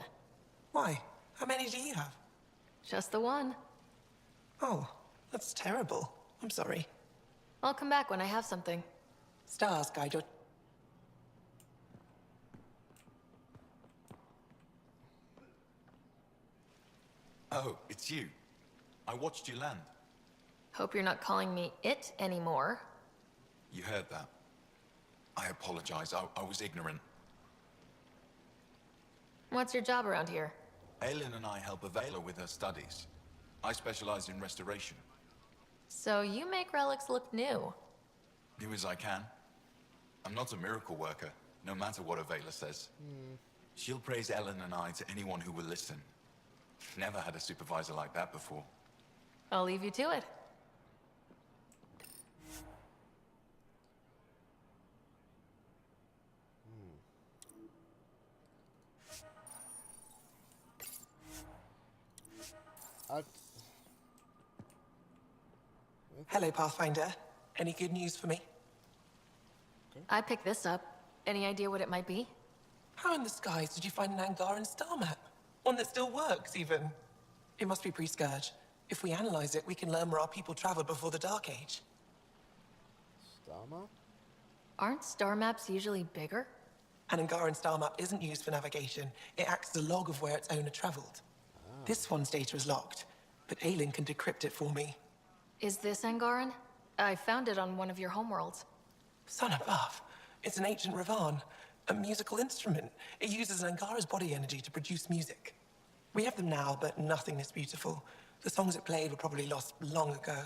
Why? How many do you have? Just the one. Oh, that's terrible. I'm sorry. I'll come back when I have something. Stars guide your... Oh, it's you. I watched you land. Hope you're not calling me it anymore. You heard that. I apologize. I was ignorant. What's your job around here? Aylin and I help Avela with her studies. I specialize in restoration. So you make relics look new. Do as I can. I'm not a miracle worker, no matter what Avela says. She'll praise Ellen and I to anyone who will listen. Never had a supervisor like that before. I'll leave you to it. Hello, Pathfinder. Any good news for me? I picked this up. Any idea what it might be? How in the skies did you find an Angaran star map? One that still works, even. It must be pre-Scourge. If we analyze it, we can learn where our people traveled before the Dark Age. Star map? Aren't star maps usually bigger? An Angaran star map isn't used for navigation. It acts as a log of where its owner traveled. This one's data is locked, but Aylin can decrypt it for me. Is this Angaran? I found it on one of your homeworlds. Son above. It's an ancient Ravan, a musical instrument. It uses Angara's body energy to produce music. We have them now, but nothing is beautiful. The songs it played were probably lost long ago.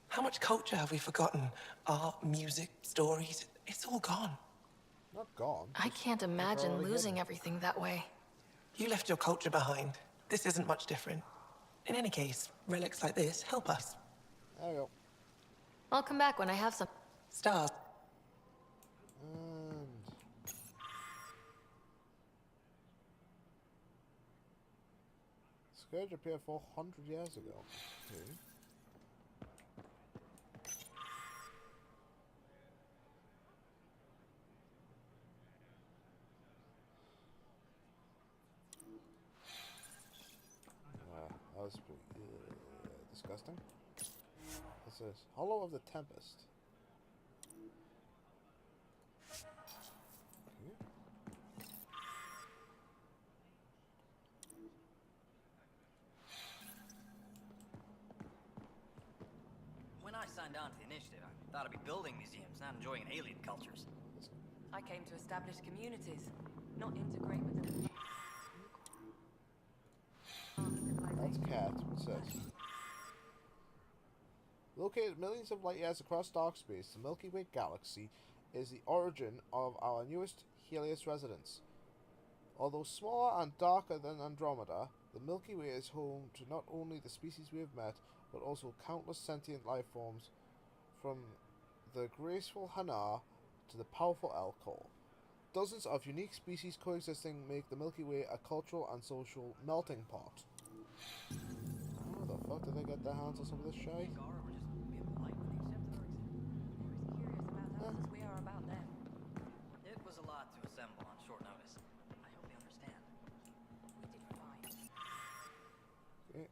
How much culture have we forgotten? Art, music, stories, it's all gone. Not gone. I can't imagine losing everything that way. You left your culture behind. This isn't much different. In any case, relics like this help us. There we go. I'll come back when I have some. Stars. And... Scourge appeared 400 years ago. Okay. That was pretty disgusting. What's this? Hollow of the Tempest. Okay. When I signed on to the initiative, I thought I'd be building museums, not enjoying alien cultures. I came to establish communities, not integrate with them. That's cat. What's this? Located millions of light years across dark space, the Milky Way galaxy is the origin of our newest Helios residents. Although smaller and darker than Andromeda, the Milky Way is home to not only the species we have met, but also countless sentient life forms, from the graceful Hanar to the powerful Elcor. Dozens of unique species coexisting make the Milky Way a cultural and social melting pot. How the fuck did they get their hands on some of this shit? We are about them. It was a lot to assemble on short notice. I hope you understand. We did fine. Okay.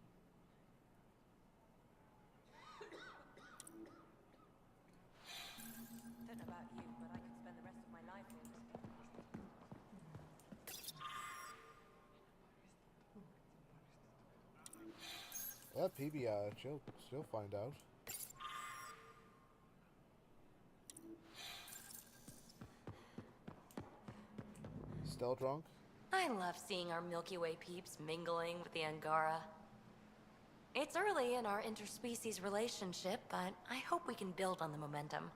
Yeah, PBR. She'll find out. Still drunk? I love seeing our Milky Way peeps mingling with the Angara. It's early in our interspecies relationship, but I hope we can build on the momentum.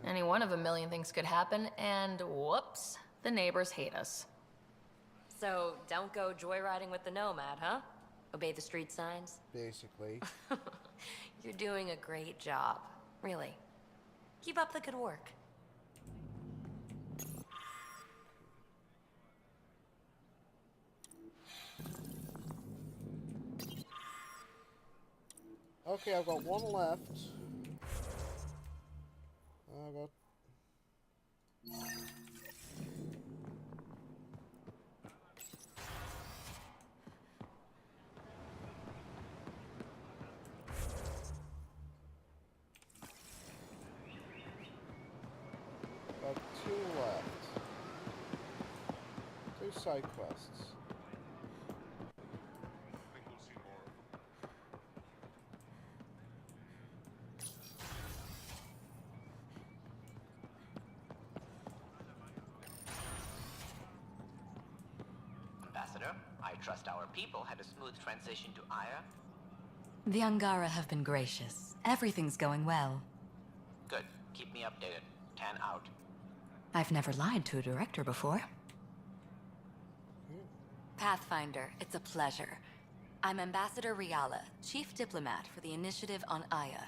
Any one of a million things could happen, and whoops, the neighbors hate us. So, don't go joyriding with the Nomad, huh? Obey the street signs? Basically. You're doing a great job. Really. Keep up the good work. Okay, I've got one left. I got... Got 2 left. 2 side quests. Ambassador, I trust our people had a smooth transition to Aya. The Angara have been gracious. Everything's going well. Good. Keep me updated. 10 out. I've never lied to a director before. Pathfinder, it's a pleasure. I'm Ambassador Riala, Chief Diplomat for the Initiative on Aya.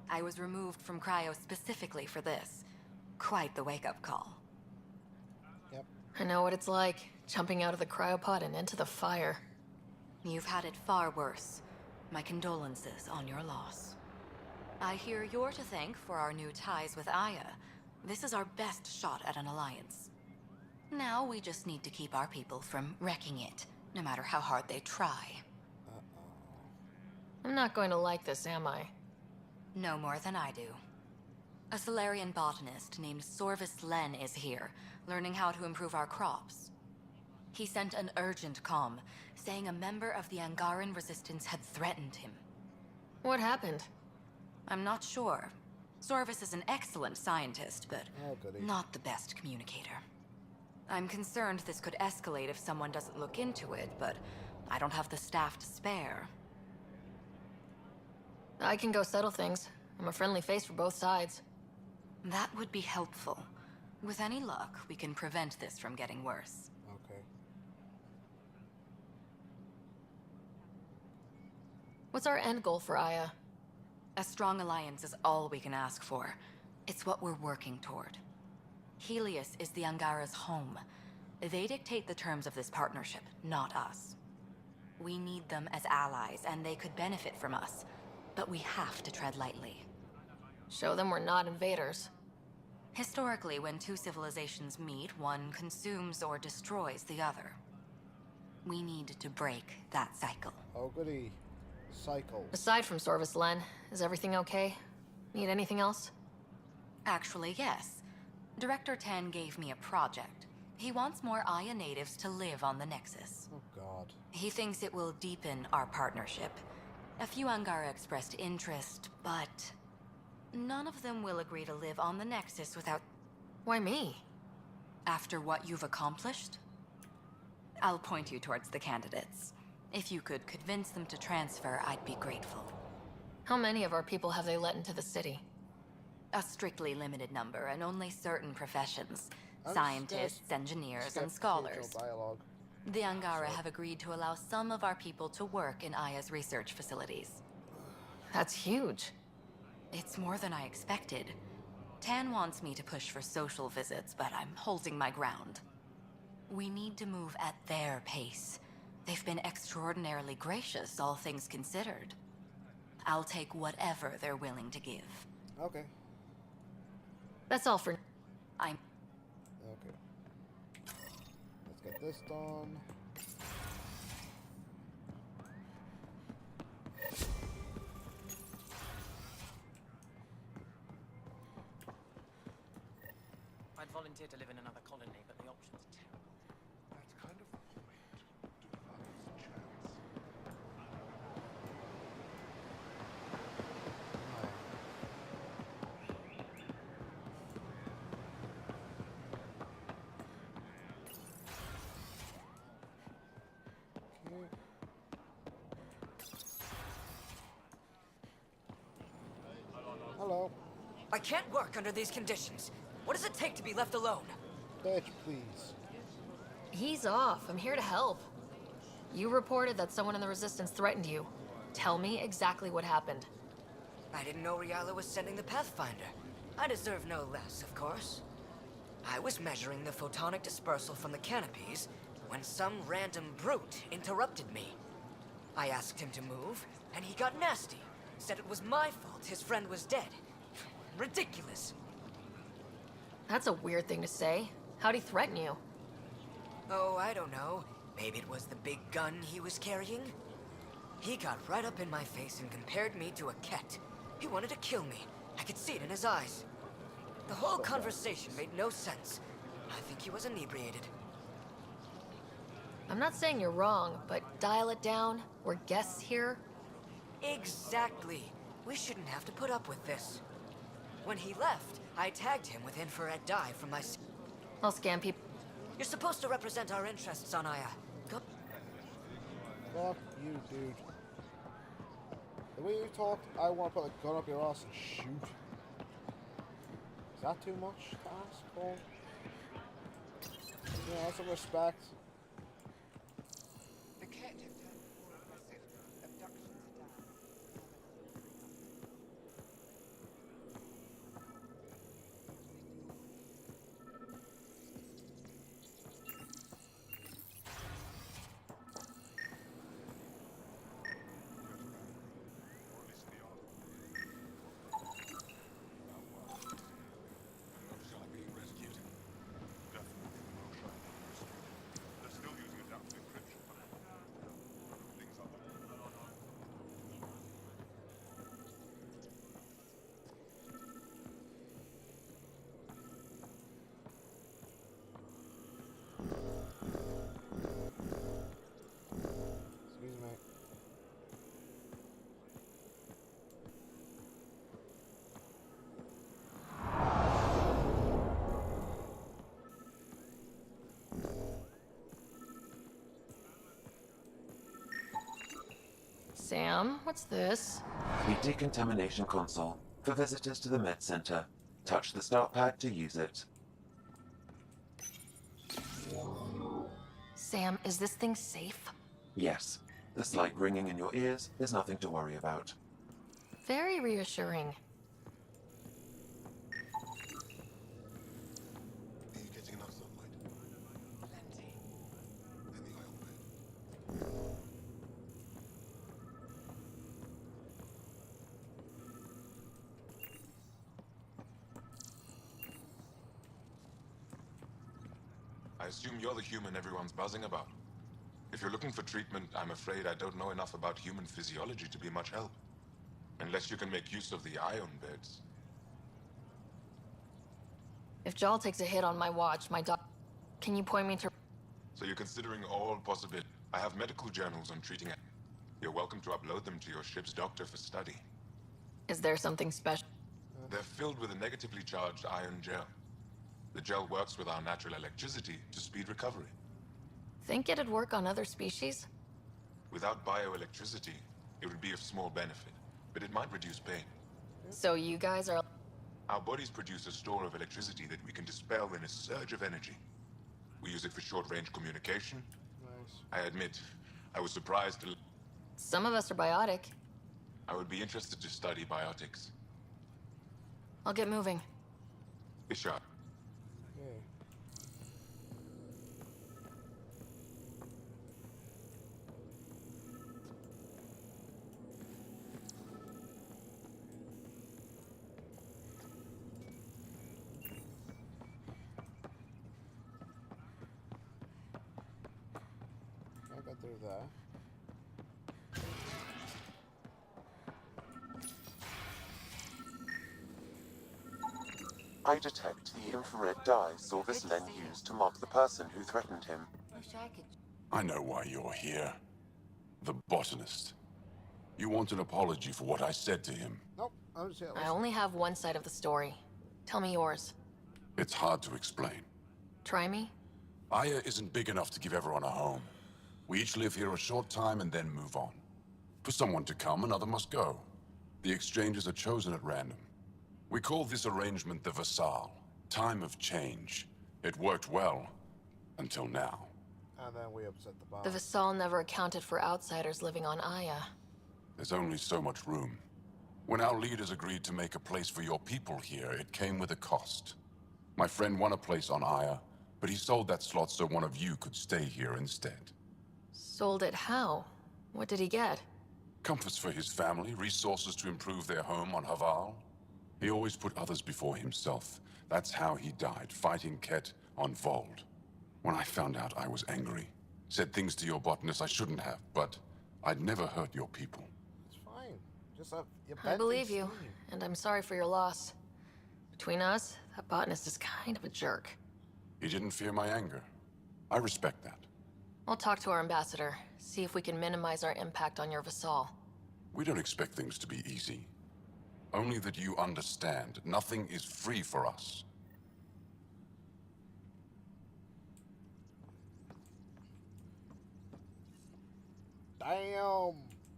I was removed from Cryo specifically for this. Quite the wake-up call. Yep. I know what it's like, jumping out of the cryopod and into the fire. You've had it far worse. My condolences on your loss. I hear you're to thank for our new ties with Aya. This is our best shot at an alliance. Now we just need to keep our people from wrecking it, no matter how hard they try. I'm not going to like this, am I? No more than I do. A Solarian botanist named Sorvis Len is here, learning how to improve our crops. He sent an urgent comm, saying a member of the Angaran resistance had threatened him. What happened? I'm not sure. Sorvis is an excellent scientist, but not the best communicator. I'm concerned this could escalate if someone doesn't look into it, but I don't have the staff to spare. I can go settle things. I'm a friendly face for both sides. That would be helpful. With any luck, we can prevent this from getting worse. Okay. What's our end goal for Aya? A strong alliance is all we can ask for. It's what we're working toward. Helios is the Angara's home. They dictate the terms of this partnership, not us. We need them as allies, and they could benefit from us. But we have to tread lightly. Show them we're not invaders. Historically, when 2 civilizations meet, one consumes or destroys the other. We need to break that cycle. Oh, goody. Cycle. Aside from Sorvis Len, is everything okay? Need anything else? Actually, yes. Director Tan gave me a project. He wants more Aya natives to live on the Nexus. Oh, God. He thinks it will deepen our partnership. A few Angara expressed interest, but none of them will agree to live on the Nexus without... Why me? After what you've accomplished? I'll point you towards the candidates. If you could convince them to transfer, I'd be grateful. How many of our people have they let into the city? A strictly limited number, and only certain professions. Scientists, engineers, and scholars. Dialogue. The Angara have agreed to allow some of our people to work in Aya's research facilities. That's huge. It's more than I expected. Tan wants me to push for social visits, but I'm holding my ground. We need to move at their pace. They've been extraordinarily gracious, all things considered. I'll take whatever they're willing to give. Okay. That's all for... I'm... Okay. Let's get this done. I'd volunteer to live in another colony, but the options are terrible. That's kind of the point. Do the chance. I can't work under these conditions. What does it take to be left alone? Bitch, please. He's off. I'm here to help. You reported that someone in the Resistance threatened you. Tell me exactly what happened. I didn't know Ryala was sending the Pathfinder. I deserve no less, of course. I was measuring the photonic dispersal from the canopies when some random brute interrupted me. I asked him to move, and he got nasty. Said it was my fault his friend was dead. Ridiculous. That's a weird thing to say. How'd he threaten you? Oh, I don't know. Maybe it was the big gun he was carrying? He got right up in my face and compared me to a cat. He wanted to kill me. I could see it in his eyes. The whole conversation made no sense. I think he was inebriated. I'm not saying you're wrong, but dial it down. We're guests here. Exactly. We shouldn't have to put up with this. When he left, I tagged him with infrared dye from my... I'll scan people. You're supposed to represent our interests on Aya. Go... Fuck you, dude. The way you talked, I want to put a gun up your ass and shoot. Is that too much to ask for? Yeah, some respect. The cat have done massive abductions down. Excuse me. Sam, what's this? The decontamination console for visitors to the med center. Touch the start pad to use it. Sam, is this thing safe? Yes, the slight ringing in your ears is nothing to worry about. Very reassuring. Are you getting enough sunlight? Plenty. And the oil bed. I assume you're the human everyone's buzzing about. If you're looking for treatment, I'm afraid I don't know enough about human physiology to be much help. Unless you can make use of the ion beds. If Jal takes a hit on my watch, my doc... Can you point me to... So you're considering all possibilities. I have medical journals on treating it. You're welcome to upload them to your ship's doctor for study. Is there something special? They're filled with a negatively charged ion gel. The gel works with our natural electricity to speed recovery. Think it'd work on other species? Without bioelectricity, it would be of small benefit, but it might reduce pain. So you guys are... Our bodies produce a store of electricity that we can dispel in a surge of energy. We use it for short-range communication. Nice. I admit, I was surprised to... Some of us are biotic. I would be interested to study biotics. I'll get moving. Ishar. Okay. I got through there. I detect the infrared dye Silvis Len used to mark the person who threatened him. I know why you're here. The botanist. You want an apology for what I said to him. Nope, I was here. I only have one side of the story. Tell me yours. It's hard to explain. Try me? Aya isn't big enough to give everyone a home. We each live here a short time and then move on. For someone to come, another must go. The exchanges are chosen at random. We call this arrangement the Vassal. Time of change. It worked well. Until now. And then we upset the bar. The Vassal never accounted for outsiders living on Aya. There's only so much room. When our leaders agreed to make a place for your people here, it came with a cost. My friend won a place on Aya, but he sold that slot so one of you could stay here instead. Sold it how? What did he get? Comforts for his family, resources to improve their home on Haval. He always put others before himself. That's how he died, fighting Ket on Vold. When I found out, I was angry. Said things to your botanist I shouldn't have, but I'd never hurt your people. It's fine. Just have your I believe you, and I'm sorry for your loss. Between us, that botanist is kind of a jerk. He didn't fear my anger. I respect that. I'll talk to our ambassador, see if we can minimize our impact on your Vassal. We don't expect things to be easy. Only that you understand, nothing is free for us. Damn!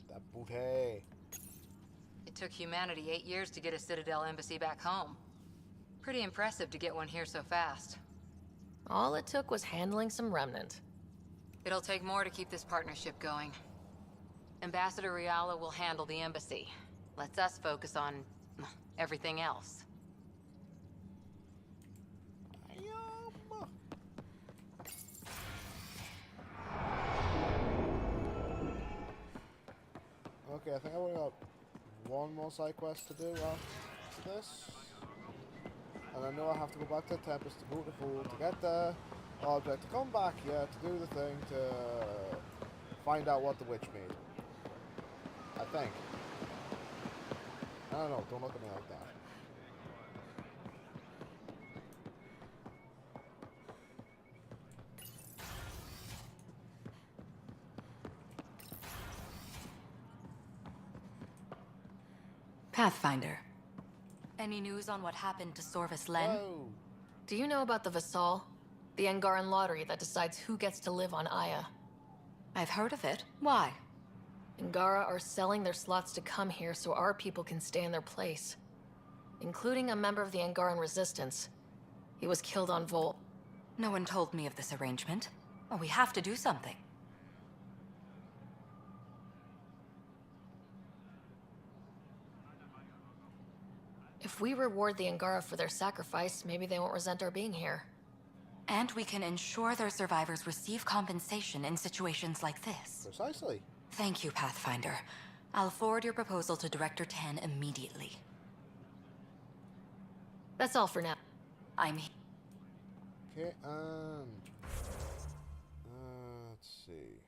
That booty. It took humanity 8 years to get a Citadel embassy back home. Pretty impressive to get one here so fast. All it took was handling some remnant. It'll take more to keep this partnership going. Ambassador Riala will handle the embassy. Lets us focus on everything else. Okay, I think I've only got one more side quest to do after this. And I know I have to go back to Tempest to boot the fool to get the object, to come back here to do the thing, to find out what the witch made. I think. I don't know, don't look at me like that. Pathfinder. Any news on what happened to Sorvis Len? Whoa. Do you know about the Vassal? The Angaran lottery that decides who gets to live on Aya. I've heard of it. Why? Angara are selling their slots to come here so our people can stay in their place. Including a member of the Angaran resistance. He was killed on Volt. No one told me of this arrangement. Oh, we have to do something. If we reward the Angara for their sacrifice, maybe they won't resent our being here. And we can ensure their survivors receive compensation in situations like this. Precisely. Thank you, Pathfinder. I'll forward your proposal to Director 10 immediately. That's all for now. I'm Okay, and let's see.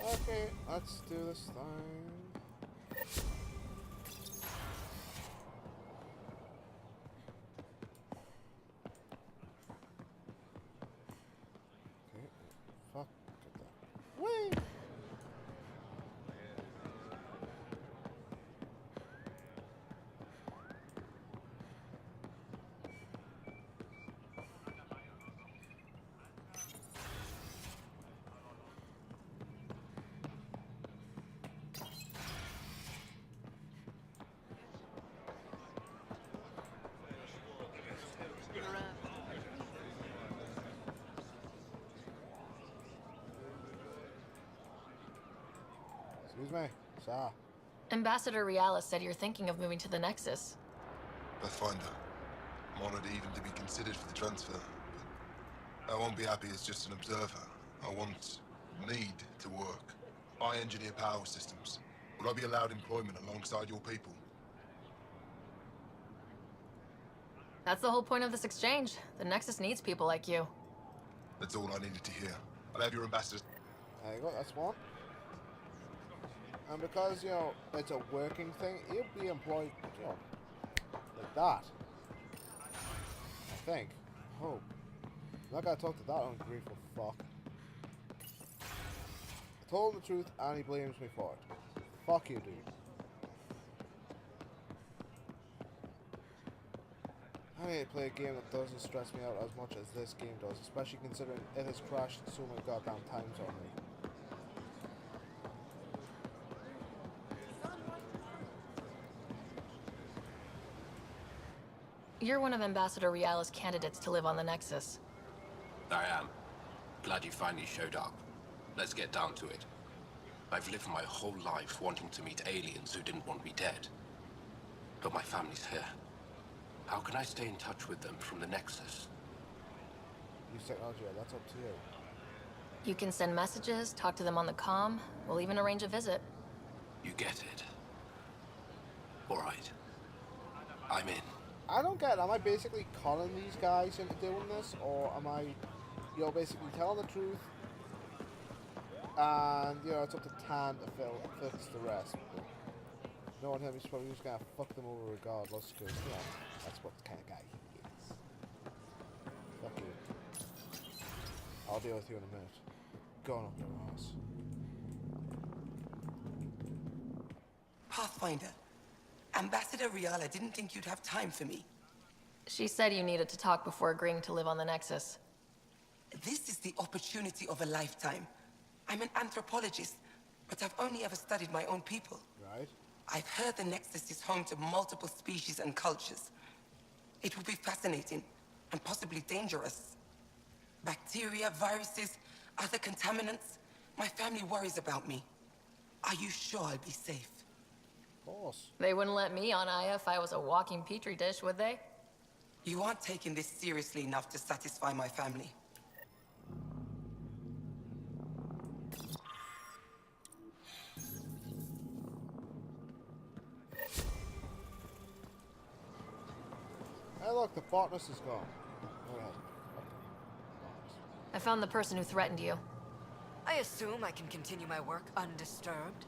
Okay, let's do this thing. Okay, fuck that. Wait! Excuse me, sir. Ambassador Riala said you're thinking of moving to the Nexus. Pathfinder. I'm honored even to be considered for the transfer, but I won't be happy as just an observer. I need to work. I engineer power systems. Will I be allowed employment alongside your people? That's the whole point of this exchange. The Nexus needs people like you. That's all I needed to hear. I'll have your ambassadors. There you go, that's one. And because, you know, it's a working thing, he'll be employed, you know, like that. I think. Hope. I'm not gonna talk to that ungrateful fuck. I told him the truth and he blames me for it. Fuck you, dude. I need to play a game that doesn't stress me out as much as this game does, especially considering it has crashed so many goddamn times on me. You're one of Ambassador Riala's candidates to live on the Nexus. I am. Glad you finally showed up. Let's get down to it. I've lived my whole life wanting to meet aliens who didn't want me dead. But my family's here. How can I stay in touch with them from the Nexus? Use technology, that's up to you. You can send messages, talk to them on the comm. We'll even arrange a visit. You get it. All right. I'm in. I don't get it. Am I basically conning these guys into doing this? Or am I, basically telling the truth? And, it's up to Tan to fix the rest. Knowing him, he's probably just gonna fuck them over regardless, because, that's what kind of guy he is. Fuck you. I'll deal with you in a minute. Going up your ass. Pathfinder, Ambassador Riala didn't think you'd have time for me. She said you needed to talk before agreeing to live on the Nexus. This is the opportunity of a lifetime. I'm an anthropologist, but I've only ever studied my own people. Right. I've heard the Nexus is home to multiple species and cultures. It will be fascinating and possibly dangerous. Bacteria, viruses, other contaminants. My family worries about me. Are you sure I'll be safe? Of course. They wouldn't let me on Aya if I was a walking petri dish, would they? You aren't taking this seriously enough to satisfy my family. Hey look, the botanist is gone. Go ahead. I found the person who threatened you. I assume I can continue my work undisturbed.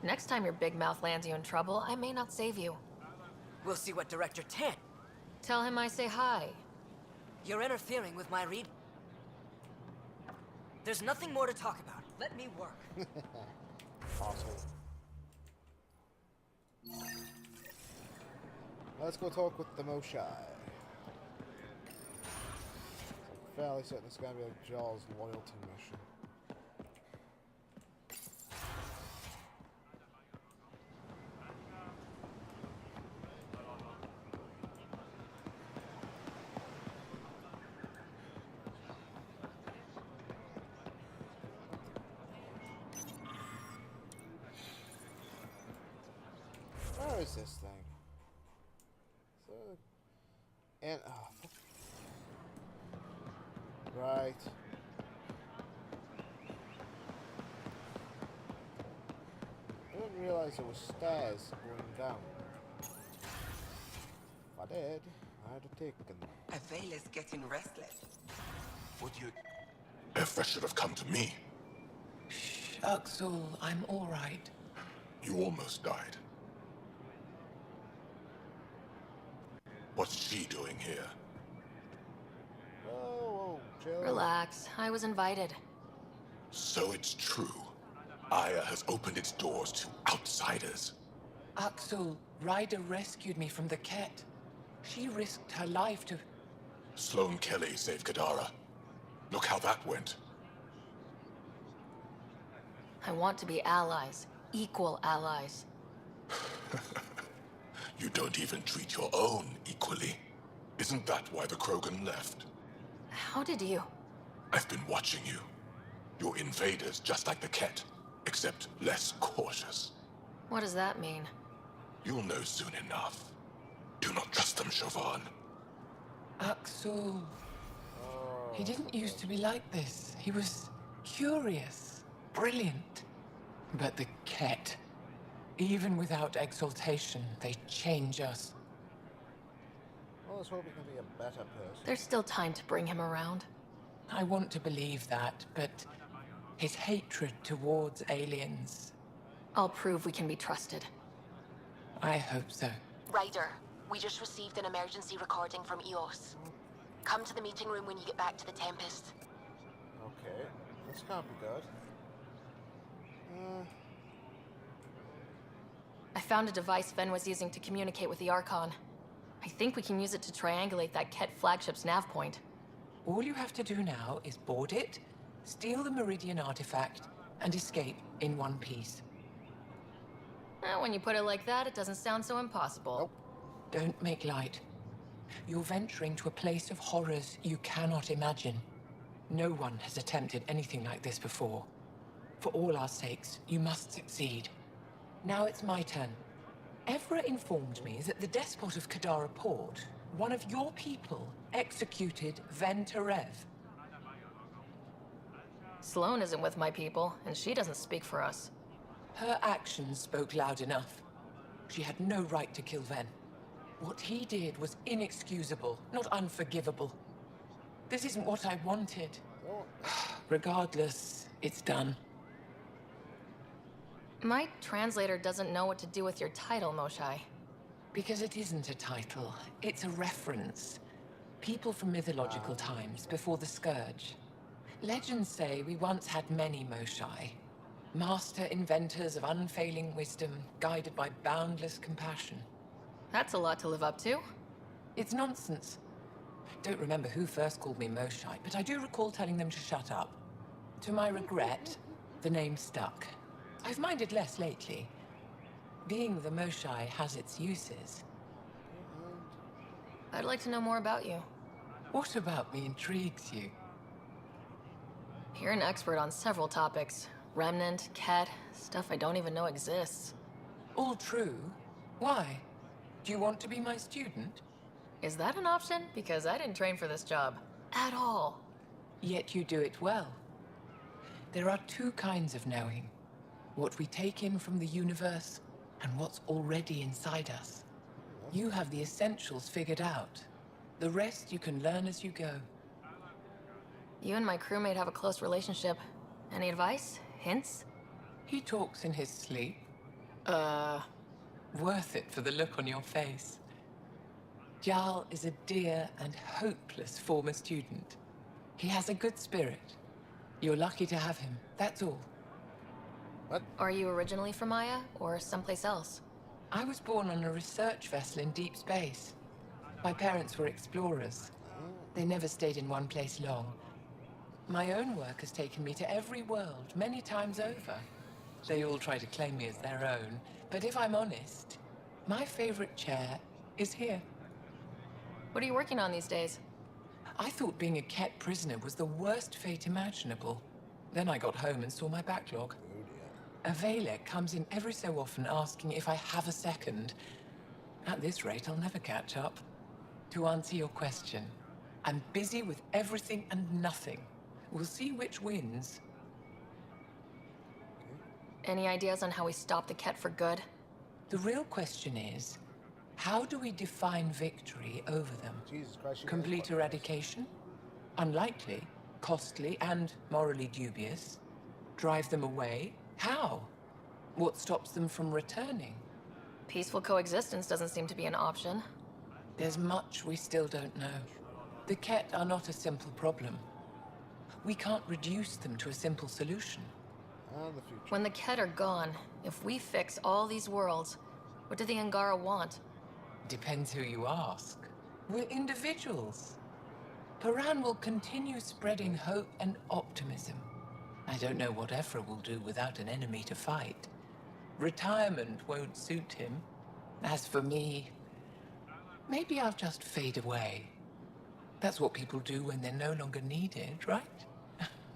Next time your big mouth lands you in trouble, I may not save you. We'll see what Director Tan... Tell him I say hi. You're interfering with my read... There's nothing more to talk about. Let me work. Awesome. Let's go talk with the Moshai. I'm fairly certain it's going to be a Jaws loyalty mission. Where is this thing? And right. I didn't realize there was stairs going down. If I did, I'd have taken them. Avela's getting restless. Would you... If I should have come to me. Shh, Uxul, I'm all right. You almost died. What's she doing here? Oh, chill. Relax. I was invited. So it's true. Aya has opened its doors to outsiders. Uxul, Ryder rescued me from the Ket. She risked her life to... Sloane Kelly saved Kadara. Look how that went. I want to be allies. Equal allies. You don't even treat your own equally. Isn't that why the Krogan left? How did you? I've been watching you. You're invaders just like the Ket, except less cautious. What does that mean? You'll know soon enough. Do not trust them, Chauvin. Uxul. He didn't used to be like this. He was curious, brilliant. But the Ket... Even without exaltation, they change us. Well, let's hope he can be a better person. There's still time to bring him around. I want to believe that, but his hatred towards aliens... I'll prove we can be trusted. I hope so. Ryder, we just received an emergency recording from EOS. Come to the meeting room when you get back to the Tempest. Okay, this can't be good. I found a device Ven was using to communicate with the Archon. I think we can use it to triangulate that Ket flagship's nav point. All you have to do now is board it, steal the Meridian artifact, and escape in one piece. When you put it like that, it doesn't sound so impossible. Nope. Don't make light. You're venturing to a place of horrors you cannot imagine. No one has attempted anything like this before. For all our sakes, you must succeed. Now it's my turn. Evra informed me that the despot of Kadara Port, one of your people, executed Ven Terev. Sloane isn't with my people, and she doesn't speak for us. Her actions spoke loud enough. She had no right to kill Ven. What he did was inexcusable, not unforgivable. This isn't what I wanted. Regardless, it's done. My translator doesn't know what to do with your title, Moshai. Because it isn't a title, it's a reference. People from mythological times, before the Scourge. Legends say we once had many Moshai. Master inventors of unfailing wisdom, guided by boundless compassion. That's a lot to live up to. It's nonsense. Don't remember who first called me Moshai, but I do recall telling them to shut up. To my regret, the name stuck. I've minded less lately. Being the Moshai has its uses. I'd like to know more about you. What about me intrigues you? You're an expert on several topics. Remnant, Ket, stuff I don't even know exists. All true. Why? Do you want to be my student? Is that an option? Because I didn't train for this job. At all. Yet you do it well. There are two kinds of knowing. What we take in from the universe, and what's already inside us. You have the essentials figured out. The rest you can learn as you go. You and my crewmate have a close relationship. Any advice? Hints? He talks in his sleep. Worth it for the look on your face. Jarl is a dear and hopeless former student. He has a good spirit. You're lucky to have him, that's all. What? Are you originally from Maya, or someplace else? I was born on a research vessel in deep space. My parents were explorers. They never stayed in one place long. My own work has taken me to every world, many times over. They all try to claim me as their own, but if I'm honest, my favorite chair is here. What are you working on these days? I thought being a Ket prisoner was the worst fate imaginable. Then I got home and saw my backlog. A Valek comes in every so often asking if I have a second. At this rate, I'll never catch up. To answer your question, I'm busy with everything and nothing. We'll see which wins. Any ideas on how we stop the Ket for good? The real question is, how do we define victory over them? Jesus Christ, Complete eradication? Unlikely, costly, and morally dubious. Drive them away? How? What stops them from returning? Peaceful coexistence doesn't seem to be an option. There's much we still don't know. The Ket are not a simple problem. We can't reduce them to a simple solution. And the future. When the Ket are gone, if we fix all these worlds, what do the Angara want? Depends who you ask. We're individuals. Paran will continue spreading hope and optimism. I don't know what Ephra will do without an enemy to fight. Retirement won't suit him. As for me, maybe I'll just fade away. That's what people do when they're no longer needed, right?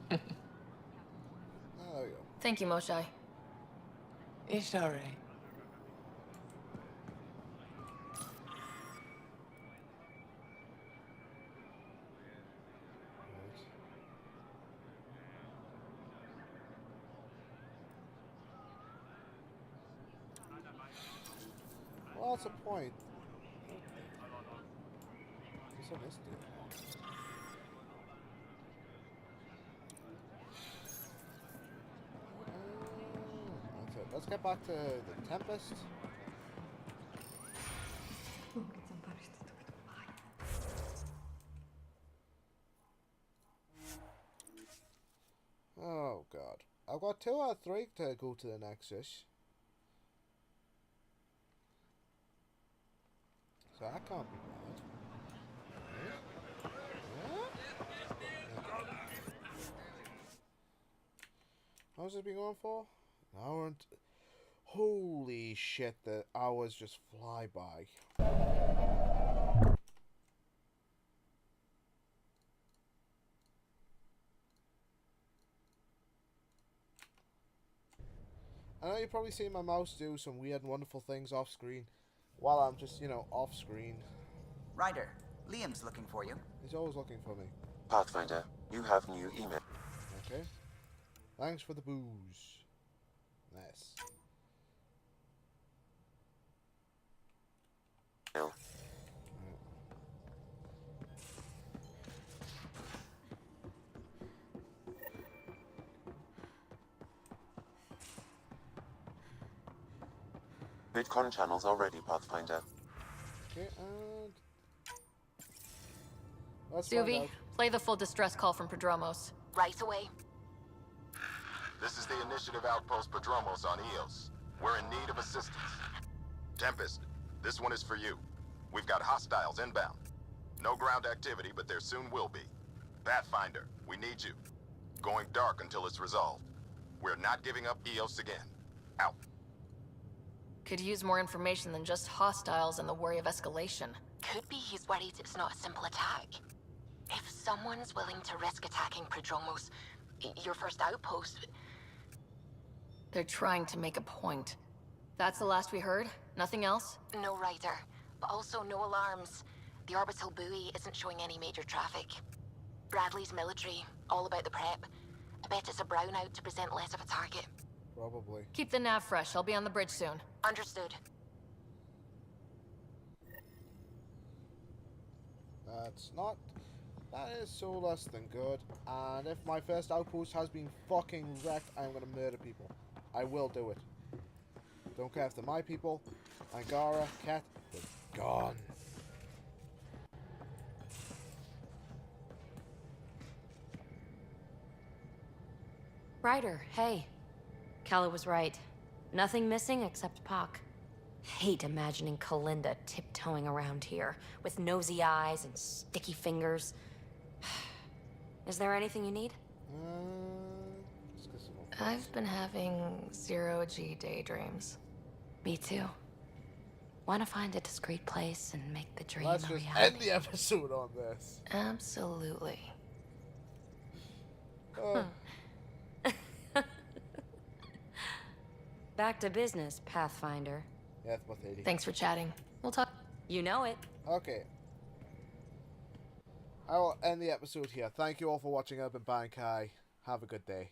There we go. Thank you, Moshai. Ishare. Well, that's a point. What's on this dude? That's it. Let's get back to the Tempest. Oh god. I've got 2 out of 3 to go to the next ish. So that can't be bad. How's it been going for? An hour and... Holy shit, the hours just fly by. I know you've probably seen my mouse do some weird and wonderful things off screen while I'm just, you know, off screen. Ryder, Liam's looking for you. He's always looking for me. Pathfinder, you have new email. Okay. Thanks for the booze. Nice. No. VidCon channels are ready, Pathfinder. Okay, and... Let's find Suvi, out. play the full distress call from Prodromos. Right away. This is the Initiative Outpost Padromos on Eos. We're in need of assistance. Tempest, this one is for you. We've got hostiles inbound. No ground activity, but there soon will be. Pathfinder, we need you. Going dark until it's resolved. We're not giving up Eos again. Out. Could use more information than just hostiles and the worry of escalation. Could be he's worried it's not a simple attack. If someone's willing to risk attacking Prodromos, your first outpost... They're trying to make a point. That's the last we heard? Nothing else? No rider, but also no alarms. The orbital buoy isn't showing any major traffic. Bradley's military, all about the prep. I bet it's a brownout to present less of a target. Probably. Keep the nav fresh. I'll be on the bridge soon. Understood. That's not... That is so less than good. And if my first outpost has been fucking wrecked, I'm gonna murder people. I will do it. Don't care if they're my people. Angara, Cat, they're gone. Ryder, hey. Calla was right. Nothing missing except Pock. Hate imagining Kalinda tiptoeing around here, with nosy eyes and sticky fingers. Is there anything you need? I've been having zero-G daydreams. Me too. Want to find a discreet place and make the dream Let's a just reality. end the episode on this. Absolutely. Back to business, Pathfinder. Yeah, it's about 80. Thanks for chatting. We'll talk. You know it. Okay. I will end the episode here. Thank you all for watching. I've been Bankai. Have a good day.